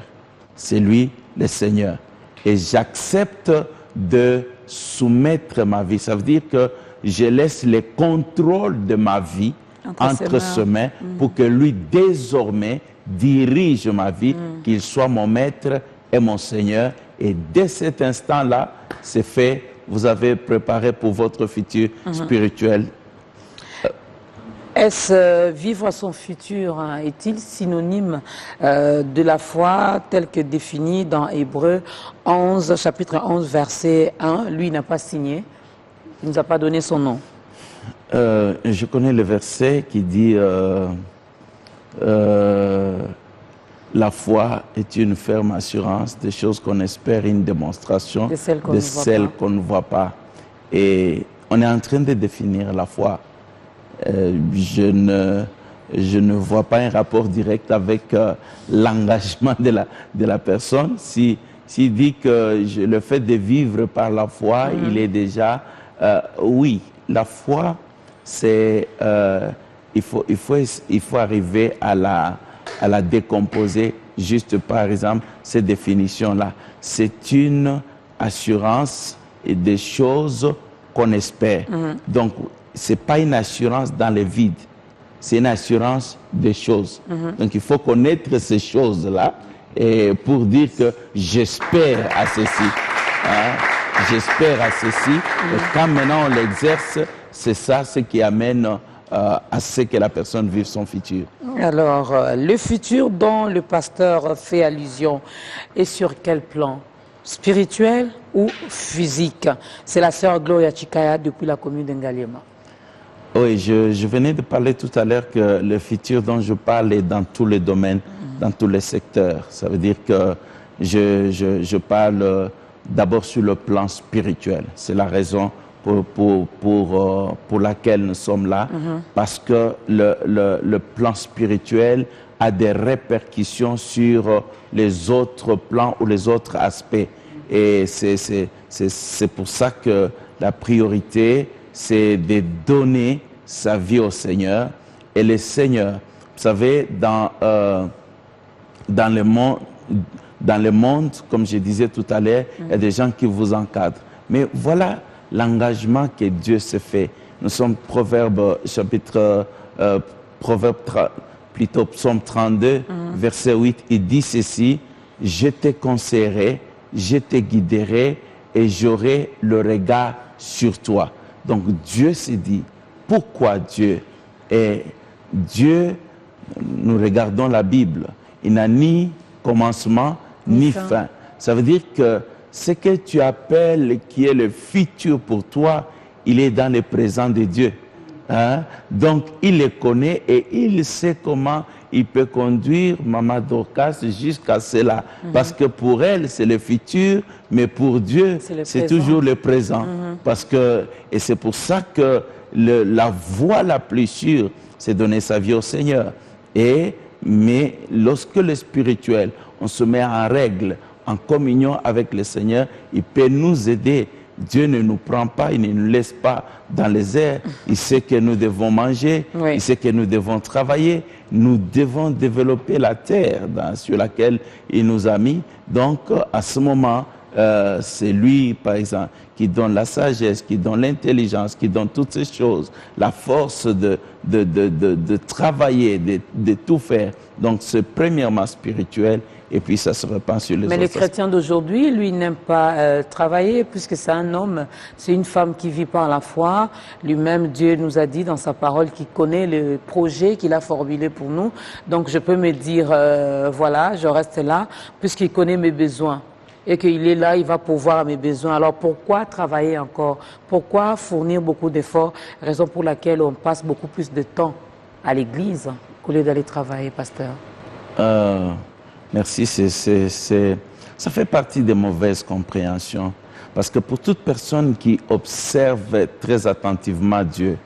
c'est lui le Seigneur. Et j'accepte de soumettre ma vie. Ça veut dire que je laisse le contrôle de ma vie entre ses mains pour que lui, désormais, dirige ma vie, qu'il soit mon maître et mon Seigneur. Et dès cet instant-là, c'est fait. Vous avez préparé pour votre futur spirituel. Est-ce vivre son futur, est-il synonyme de la foi telle que définie dans Hébreux 11, chapitre 11, verset 1? Lui n'a pas signé, il ne nous a pas donné son nom. Je connais le verset qui dit la foi est une ferme assurance des choses qu'on espère, une démonstration de celles qu'on ne voit pas. Et on est en train de définir la foi. Je ne vois pas un rapport direct avec l'engagement de la personne. S'il dit que le fait de vivre par la foi, il est déjà... oui, la foi, c'est... il faut arriver à la décomposer. Juste par exemple, ces définitions-là. C'est une assurance et des choses qu'on espère. Donc, ce n'est pas une assurance dans le vide, c'est une assurance des choses. Donc il faut connaître ces choses-là et pour dire que j'espère à ceci. J'espère à ceci. Et quand maintenant on l'exerce, c'est ça ce qui amène à ce que la personne vive son futur. Alors, le futur dont le pasteur fait allusion est sur quel plan? Spirituel ou physique? C'est la sœur Gloria Chikaya depuis la commune d'Ngaliema. Oui, je venais de parler tout à l'heure que le futur dont je parle est dans tous les domaines, dans tous les secteurs. Ça veut dire que je parle d'abord sur le plan spirituel. C'est la raison pour laquelle nous sommes là, parce que le plan spirituel a des répercussions sur les autres plans ou les autres aspects. Et c'est pour ça que la priorité, c'est de donner sa vie au Seigneur. Et le Seigneur, vous savez, dans le monde, comme je disais tout à l'heure, il y a des gens qui vous encadrent. Mais voilà l'engagement que Dieu se fait. Nous sommes Proverbe, Psaume 32, verset 8, il dit ceci: je te conseillerai, je te guiderai et j'aurai le regard sur toi. Donc Dieu s'est dit, pourquoi Dieu? Et Dieu, nous regardons la Bible, il n'a ni commencement ni fin. Ça veut dire que ce que tu appelles qui est le futur pour toi, il est dans le présent de Dieu. Donc il le connaît et il sait comment il peut conduire Maman Dorcas jusqu'à cela. Parce que pour elle, c'est le futur, mais pour Dieu, c'est toujours le présent. Parce que, et c'est pour ça que la voie la plus sûre, c'est donner sa vie au Seigneur. Mais lorsque le spirituel, on se met en règle, en communion avec le Seigneur, il peut nous aider. Dieu ne nous prend pas, il ne nous laisse pas dans les airs. Il sait que nous devons manger, il sait que nous devons travailler. Nous devons développer la terre sur laquelle il nous a mis. Donc, à ce moment, c'est lui, par exemple, qui donne la sagesse, qui donne l'intelligence, qui donne toutes ces choses, la force de travailler, de tout faire. Donc, c'est premièrement spirituel, et puis ça se répand sur les autres. Mais les chrétiens d'aujourd'hui, lui, n'aiment pas travailler, puisque c'est un homme, c'est une femme qui vit par la foi. Lui-même, Dieu nous a dit dans sa parole qu'il connaît le projet qu'il a formulé pour nous. Donc, je peux me dire, voilà, je reste là, puisqu'il connaît mes besoins. Et qu'il est là, il va pourvoir à mes besoins. Alors pourquoi travailler encore? Pourquoi fournir beaucoup d'efforts? Raison pour laquelle on passe beaucoup plus de temps à l'église qu'au lieu d'aller travailler, pasteur. Merci, ça fait partie des mauvaises compréhensions. Parce que pour toute personne qui observe très attentivement Dieu,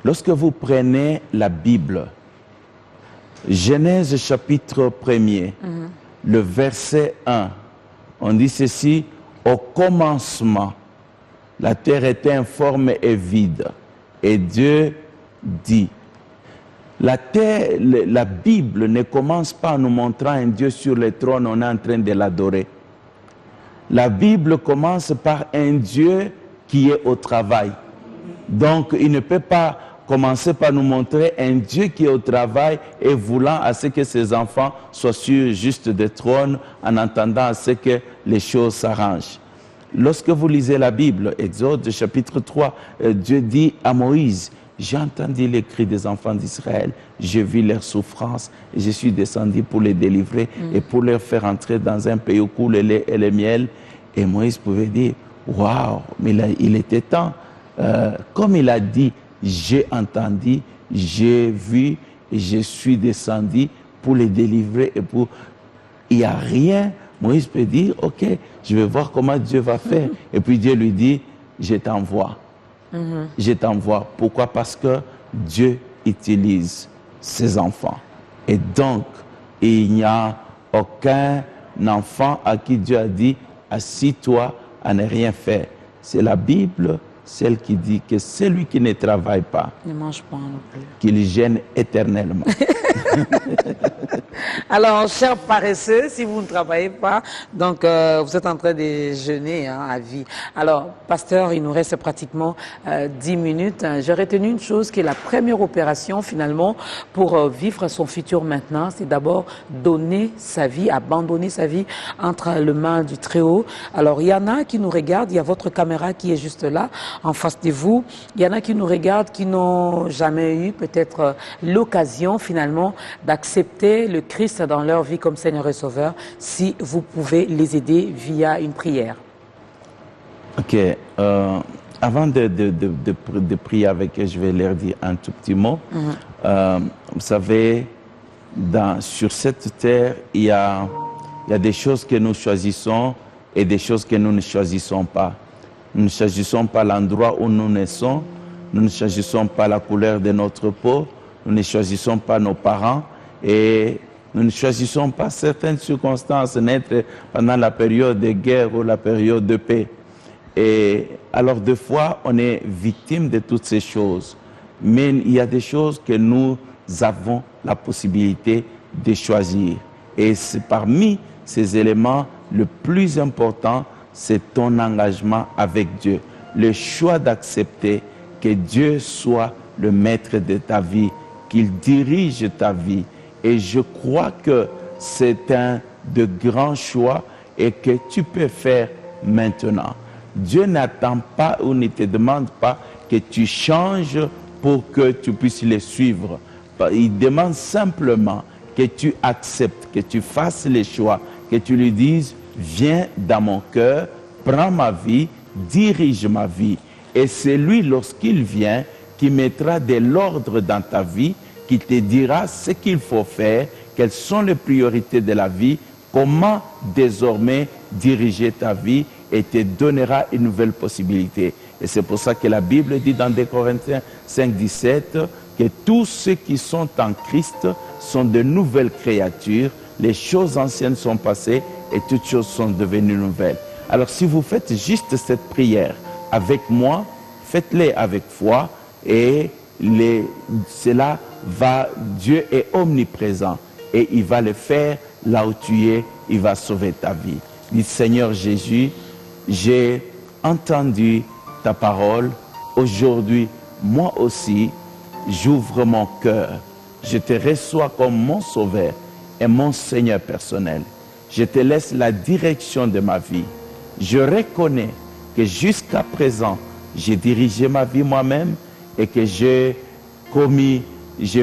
lorsque vous prenez la Bible, Genèse chapitre 1er, le verset 1, on dit ceci: au commencement, la terre était informe et vide. Et Dieu dit. La Bible ne commence pas en nous montrant un Dieu sur le trône, on est en train de l'adorer. La Bible commence par un Dieu qui est au travail. Donc, il ne peut pas commencer par nous montrer un Dieu qui est au travail et voulant à ce que ses enfants soient sur juste des trônes en attendant à ce que les choses s'arrangent. Lorsque vous lisez la Bible, Exode chapitre 3, Dieu dit à Moïse: j'ai entendu les cris des enfants d'Israël, j'ai vu leurs souffrances et je suis descendu pour les délivrer et pour les faire entrer dans un pays où coule le lait et le miel. Et Moïse pouvait dire: waouh, mais là, il était temps. Comme il a dit, j'ai entendu, j'ai vu et je suis descendu pour les délivrer et pour... Il n'y a rien. Moïse peut dire: ok, je vais voir comment Dieu va faire. Et puis Dieu lui dit: je t'envoie. Je t'envoie. Pourquoi? Parce que Dieu utilise ses enfants. Et donc, il n'y a aucun enfant à qui Dieu a dit: assis-toi à ne rien faire. C'est la Bible, celle qui dit que celui qui ne travaille pas, ne mange pas non plus, qu'il gêne éternellement. Alors, chers paresseux, si vous ne travaillez pas, donc vous êtes en train de jeûner à vie. Alors, pasteur, il nous reste pratiquement 10 minutes. J'ai retenu une chose qui est la première opération finalement pour vivre son futur maintenant, c'est d'abord donner sa vie, abandonner sa vie entre les mains du Très-Haut. Alors, il y en a qui nous regardent, il y a votre caméra qui est juste là, en face de vous. Il y en a qui nous regardent, qui n'ont jamais eu peut-être l'occasion finalement d'accepter le Christ dans leur vie comme Seigneur et Sauveur, si vous pouvez les aider via une prière. Ok. Avant de prier avec eux, je vais leur dire un tout petit mot. Vous savez, sur cette terre, il y a des choses que nous choisissons et des choses que nous ne choisissons pas. Nous ne choisissons pas l'endroit où nous naissons, nous ne choisissons pas la couleur de notre peau, nous ne choisissons pas nos parents et nous ne choisissons pas certaines circonstances, naître pendant la période de guerre ou la période de paix. Et alors, des fois, on est victime de toutes ces choses. Mais il y a des choses que nous avons la possibilité de choisir. Et c'est parmi ces éléments, le plus important, c'est ton engagement avec Dieu. Le choix d'accepter que Dieu soit le maître de ta vie, qu'il dirige ta vie. Et je crois que c'est un de grands choix et que tu peux faire maintenant. Dieu n'attend pas ou ne te demande pas que tu changes pour que tu puisses les suivre. Il demande simplement que tu acceptes, que tu fasses les choix, que tu lui dises: viens dans mon cœur, prends ma vie, dirige ma vie. Et c'est lui, lorsqu'il vient, qui mettra de l'ordre dans ta vie, qui te dira ce qu'il faut faire, quelles sont les priorités de la vie, comment désormais diriger ta vie, et te donnera une nouvelle possibilité. Et c'est pour ça que la Bible dit dans 2 Corinthiens 5, 17 que tous ceux qui sont en Christ sont de nouvelles créatures, les choses anciennes sont passées et toutes choses sont devenues nouvelles. Alors si vous faites juste cette prière avec moi, faites-les avec foi et cela va, Dieu est omniprésent et il va le faire là où tu es, il va sauver ta vie. Dis: Seigneur Jésus, j'ai entendu ta parole. Aujourd'hui, moi aussi, j'ouvre mon cœur. Je te reçois comme mon sauveur et mon Seigneur personnel. Je te laisse la direction de ma vie. Je reconnais que jusqu'à présent, j'ai dirigé ma vie moi-même et que j'ai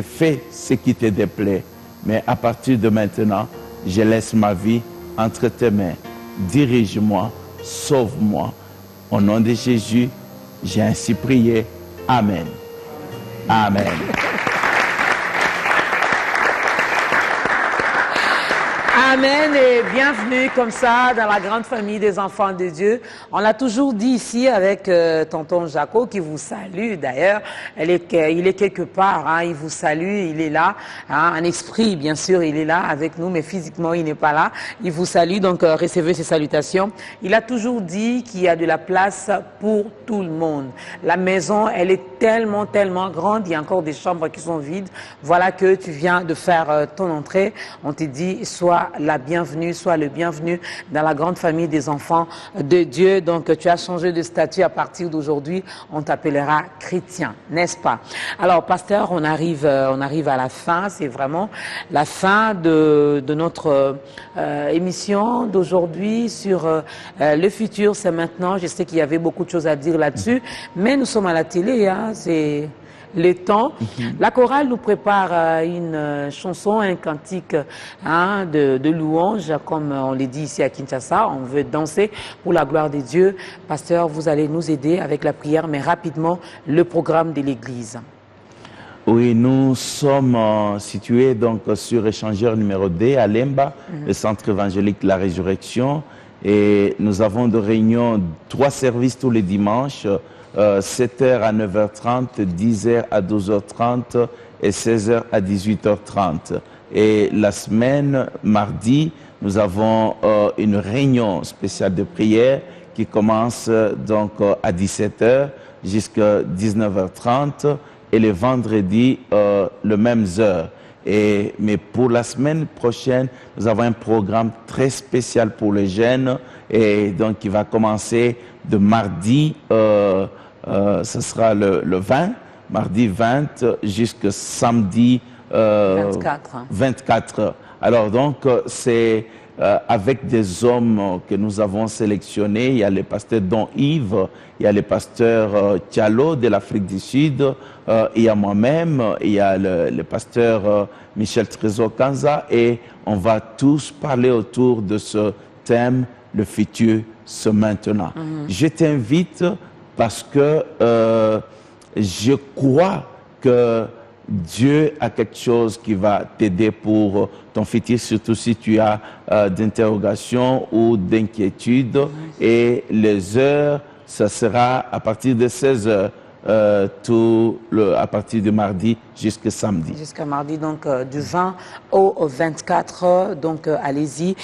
fait ce qui te déplaît. Mais à partir de maintenant, je laisse ma vie entre tes mains. Dirige-moi, sauve-moi. Au nom de Jésus, j'ai ainsi prié. Amen. Amen. Amen et bienvenue comme ça dans la grande famille des enfants de Dieu. On l'a toujours dit ici avec tonton Jaco qui vous salue d'ailleurs. Il est quelque part, hein, il vous salue, il est là. Hein, en esprit, bien sûr, il est là avec nous, mais physiquement, il n'est pas là. Il vous salue, donc recevez ses salutations. Il a toujours dit qu'il y a de la place pour tout le monde. La maison, elle est tellement, tellement grande. Il y a encore des chambres qui sont vides. Voilà que tu viens de faire ton entrée. On te dit, sois la bienvenue, sois le bienvenu dans la grande famille des enfants de Dieu. Donc, tu as changé de statut à partir d'aujourd'hui. On t'appellera chrétien, n'est-ce pas? Alors, pasteur, on arrive à la fin. C'est vraiment la fin de notre émission d'aujourd'hui sur le futur. C'est maintenant. Je sais qu'il y avait beaucoup de choses à dire là-dessus, mais nous sommes à la télé, hein, c'est le temps. La chorale nous prépare une chanson, un cantique hein, de louange, comme on l'a dit ici à Kinshasa. On veut danser pour la gloire de Dieu. Pasteur, vous allez nous aider avec la prière, mais rapidement, le programme de l'Église. Oui, nous sommes situés donc sur échangeur numéro 2 à Lemba, le centre évangélique de la Résurrection. Et nous avons de réunions, 3 services tous les dimanches, 7h à 9h30, 10h à 12h30 et 16h à 18h30. Et la semaine, mardi, nous avons une réunion spéciale de prière qui commence donc à 17h jusqu'à 19h30 et le vendredi, le même heure. Mais pour la semaine prochaine, nous avons un programme très spécial pour les jeunes et donc qui va commencer de mardi, ce sera le 20, mardi 20 jusqu'à samedi 24. Alors donc c'est avec des hommes que nous avons sélectionnés. Il y a le pasteur Don Yves, il y a le pasteur Thialo de l'Afrique du Sud, il y a moi-même, il y a le pasteur Michel Trésor Kanza et on va tous parler autour de ce thème, le futur, ce maintenant. Je t'invite parce que je crois que Dieu a quelque chose qui va t'aider pour ton futur, surtout si tu as d'interrogations ou d'inquiétudes. Et les heures, ça sera à partir de 16 heures. À partir de mardi jusqu'à samedi. Jusqu'à mardi, donc du 20 au 24. Donc allez-y,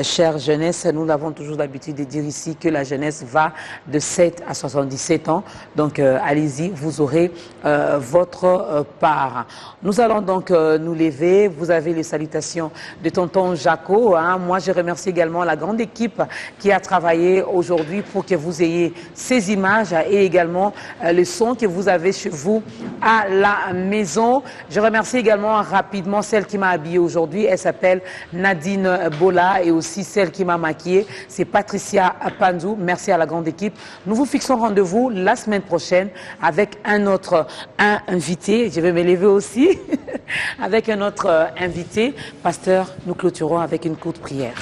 chère jeunesse. Nous l'avons toujours l'habitude de dire ici que la jeunesse va de 7 à 77 ans. Donc allez-y, vous aurez votre part. Nous allons donc nous lever. Vous avez les salutations de tonton Jaco. Hein. Moi, je remercie également la grande équipe qui a travaillé aujourd'hui pour que vous ayez ces images et également le son que vous avez chez vous à la maison. Je remercie également rapidement celle qui m'a habillée aujourd'hui. Elle s'appelle Nadine Bola et aussi celle qui m'a maquillée, c'est Patricia Panzou. Merci à la grande équipe. Nous vous fixons rendez-vous la semaine prochaine avec un autre invité. Je vais me lever aussi avec un autre invité. Pasteur, nous clôturons avec une courte prière.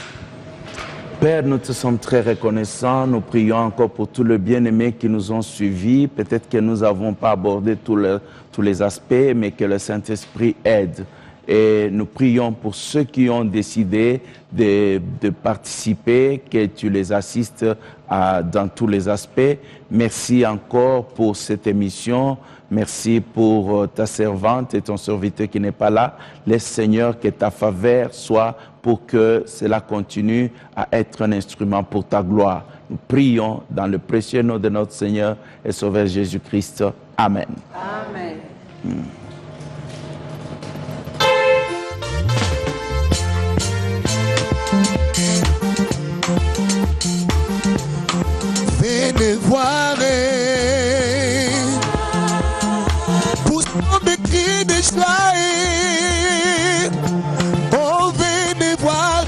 Père, nous te sommes très reconnaissants. Nous prions encore pour tous les bien-aimés qui nous ont suivis. Peut-être que nous n'avons pas abordé tous les aspects, mais que le Saint-Esprit aide. Et nous prions pour ceux qui ont décidé de participer, que tu les assistes dans tous les aspects. Merci encore pour cette émission. Merci pour ta servante et ton serviteur qui n'est pas là. Laisse, Seigneur, que ta faveur soit pour que cela continue à être un instrument pour ta gloire. Nous prions dans le précieux nom de notre Seigneur et Sauveur Jésus-Christ. Amen. Amen. venez voir. Poussons des cris de joie. Oh, venez voir.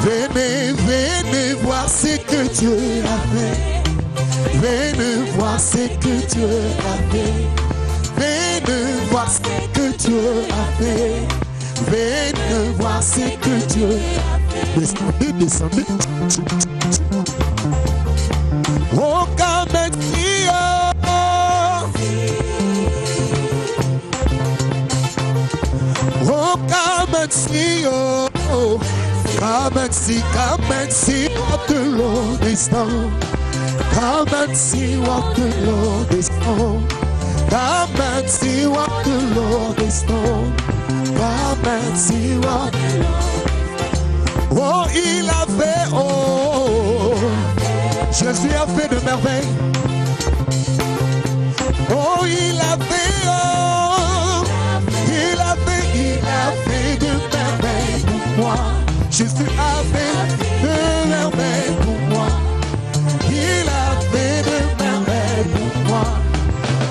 Venez voir ce que Dieu a fait. Venez voir ce que Dieu a fait. Venez voir ce que Dieu a fait. Venez voir ce que Dieu a fait. Descendez, descendez. Oh, come and see. Oh, come and see. Come and see what the Lord is done. Come and see what the Lord is done. Come and see what the Lord is done. Come and see what the Lord. Oh, il a fait, oh, Jésus a fait de merveilles. Oh, il a fait, oh, il a fait de merveilles pour moi. Jésus a fait de merveilles pour moi. Il a fait de merveilles pour moi.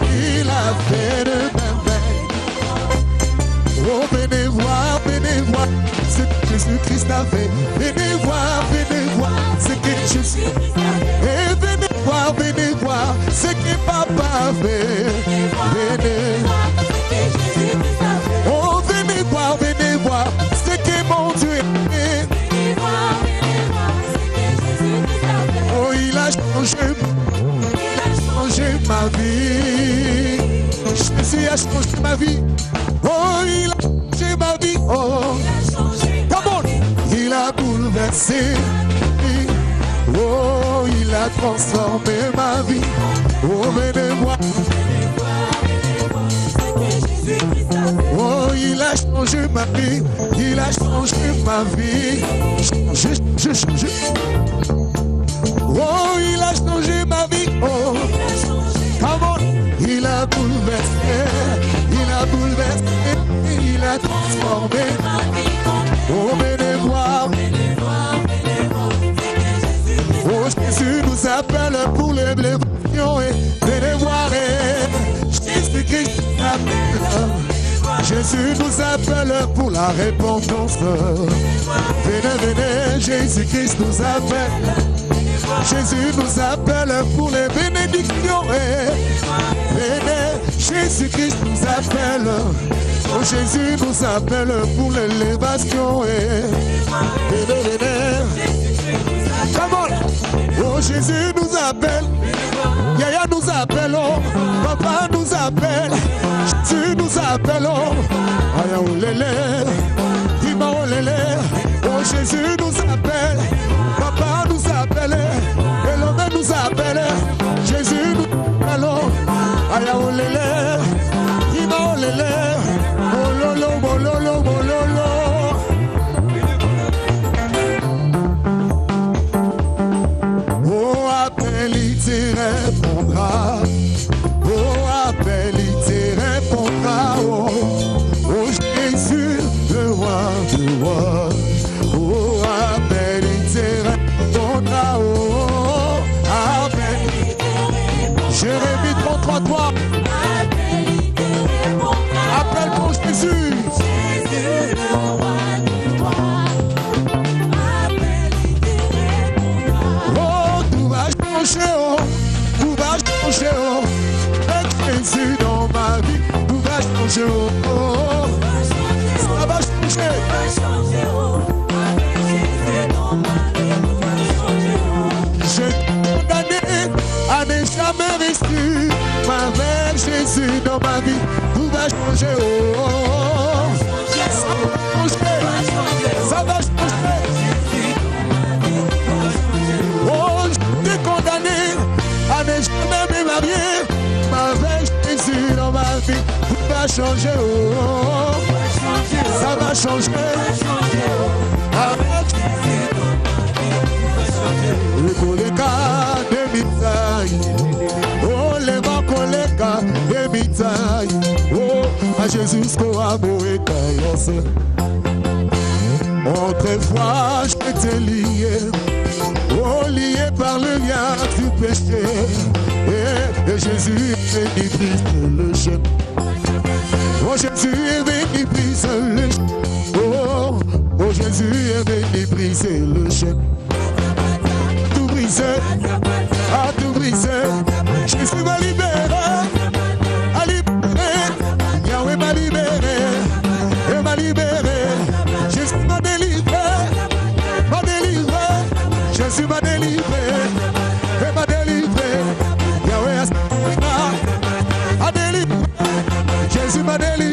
Il a fait de merveilles. Oh, venez voir ce que Jésus-Christ a fait. Venez voir ce que Jésus a fait. Et venez voir ce que Papa a fait. Venez. Oh, venez voir ce que mon Dieu a fait. Oh, il a changé ma vie. Jésus a changé ma vie. Oh, il a changé ma vie. Oh, come on. Il a bouleversé. Oh, il a transformé ma vie. Oh, venez voir. Oh, il a changé ma vie. Il a changé ma vie. Changé. Oh, il a changé ma vie. Oh, come on. Il a bouleversé. Il a transformé ma vie. Oh, venez voir. Oh, Jésus nous appelle pour l'élévation. Venez voir. Jésus-Christ nous appelle. Jésus nous appelle pour la repentance. Venez, Jésus-Christ nous appelle. Jésus nous appelle pour les bénédictions. Venez, Jésus-Christ nous appelle. Oh, Jésus nous appelle pour l'élévation. Venez. Come on. Oh, Jésus nous appelle. Yaya nous appelle. Oh, Papa nous appelle. Jésus nous appelle. Oh, Aya olele. Dima olele. Oh, Jésus nous appelle. Papa nous appelle. Elomé nous appelle. Jésus nous appelle. Aya olele. Dima olele. Bololo, bololo, bololo. Oh, appelle, il te répondra. Oh, appelle, il te répondra. Oh, oh, Jésus, le roi du roi. Oh, appelle, il te répondra. Oh, appelle. Jérémie 33. Appelle pour Jésus. Jésus, le roi du roi. Appelle, il te répondra. Oh, tout va changer. Oh, tout va changer. Oh, avec Jésus dans ma vie, tout va changer. Oh, ça va changer. Je suis condamné à ne jamais rester. Avec Jésus dans ma vie, tout va changer. Oh, ça va changer. Oh, je suis condamné à ne jamais me marier. Avec Jésus dans ma vie, tout va changer. Oh, ça va changer. Avec Jésus dans ma vie, tout va changer. Le collègue de Mitaï. Oh, les mains collègues de Mitaï. Oh, à Jésus, ce qu'on a beau autrefois, je t'ai lié. Oh, lié par le lien du péché. Et Jésus est venu briser le chaîne. Oh, Jésus est venu briser le chaîne. Oh, Jésus est venu briser le chaîne. Tout briser, à tout briser. Jésus m'a libéré, a libéré. Yahweh m'a libéré, et m'a libéré. Jésus m'a délivré, m'a délivré. Jésus m'a délivré, et m'a délivré. Yahweh a délivré, Jésus m'a délivré.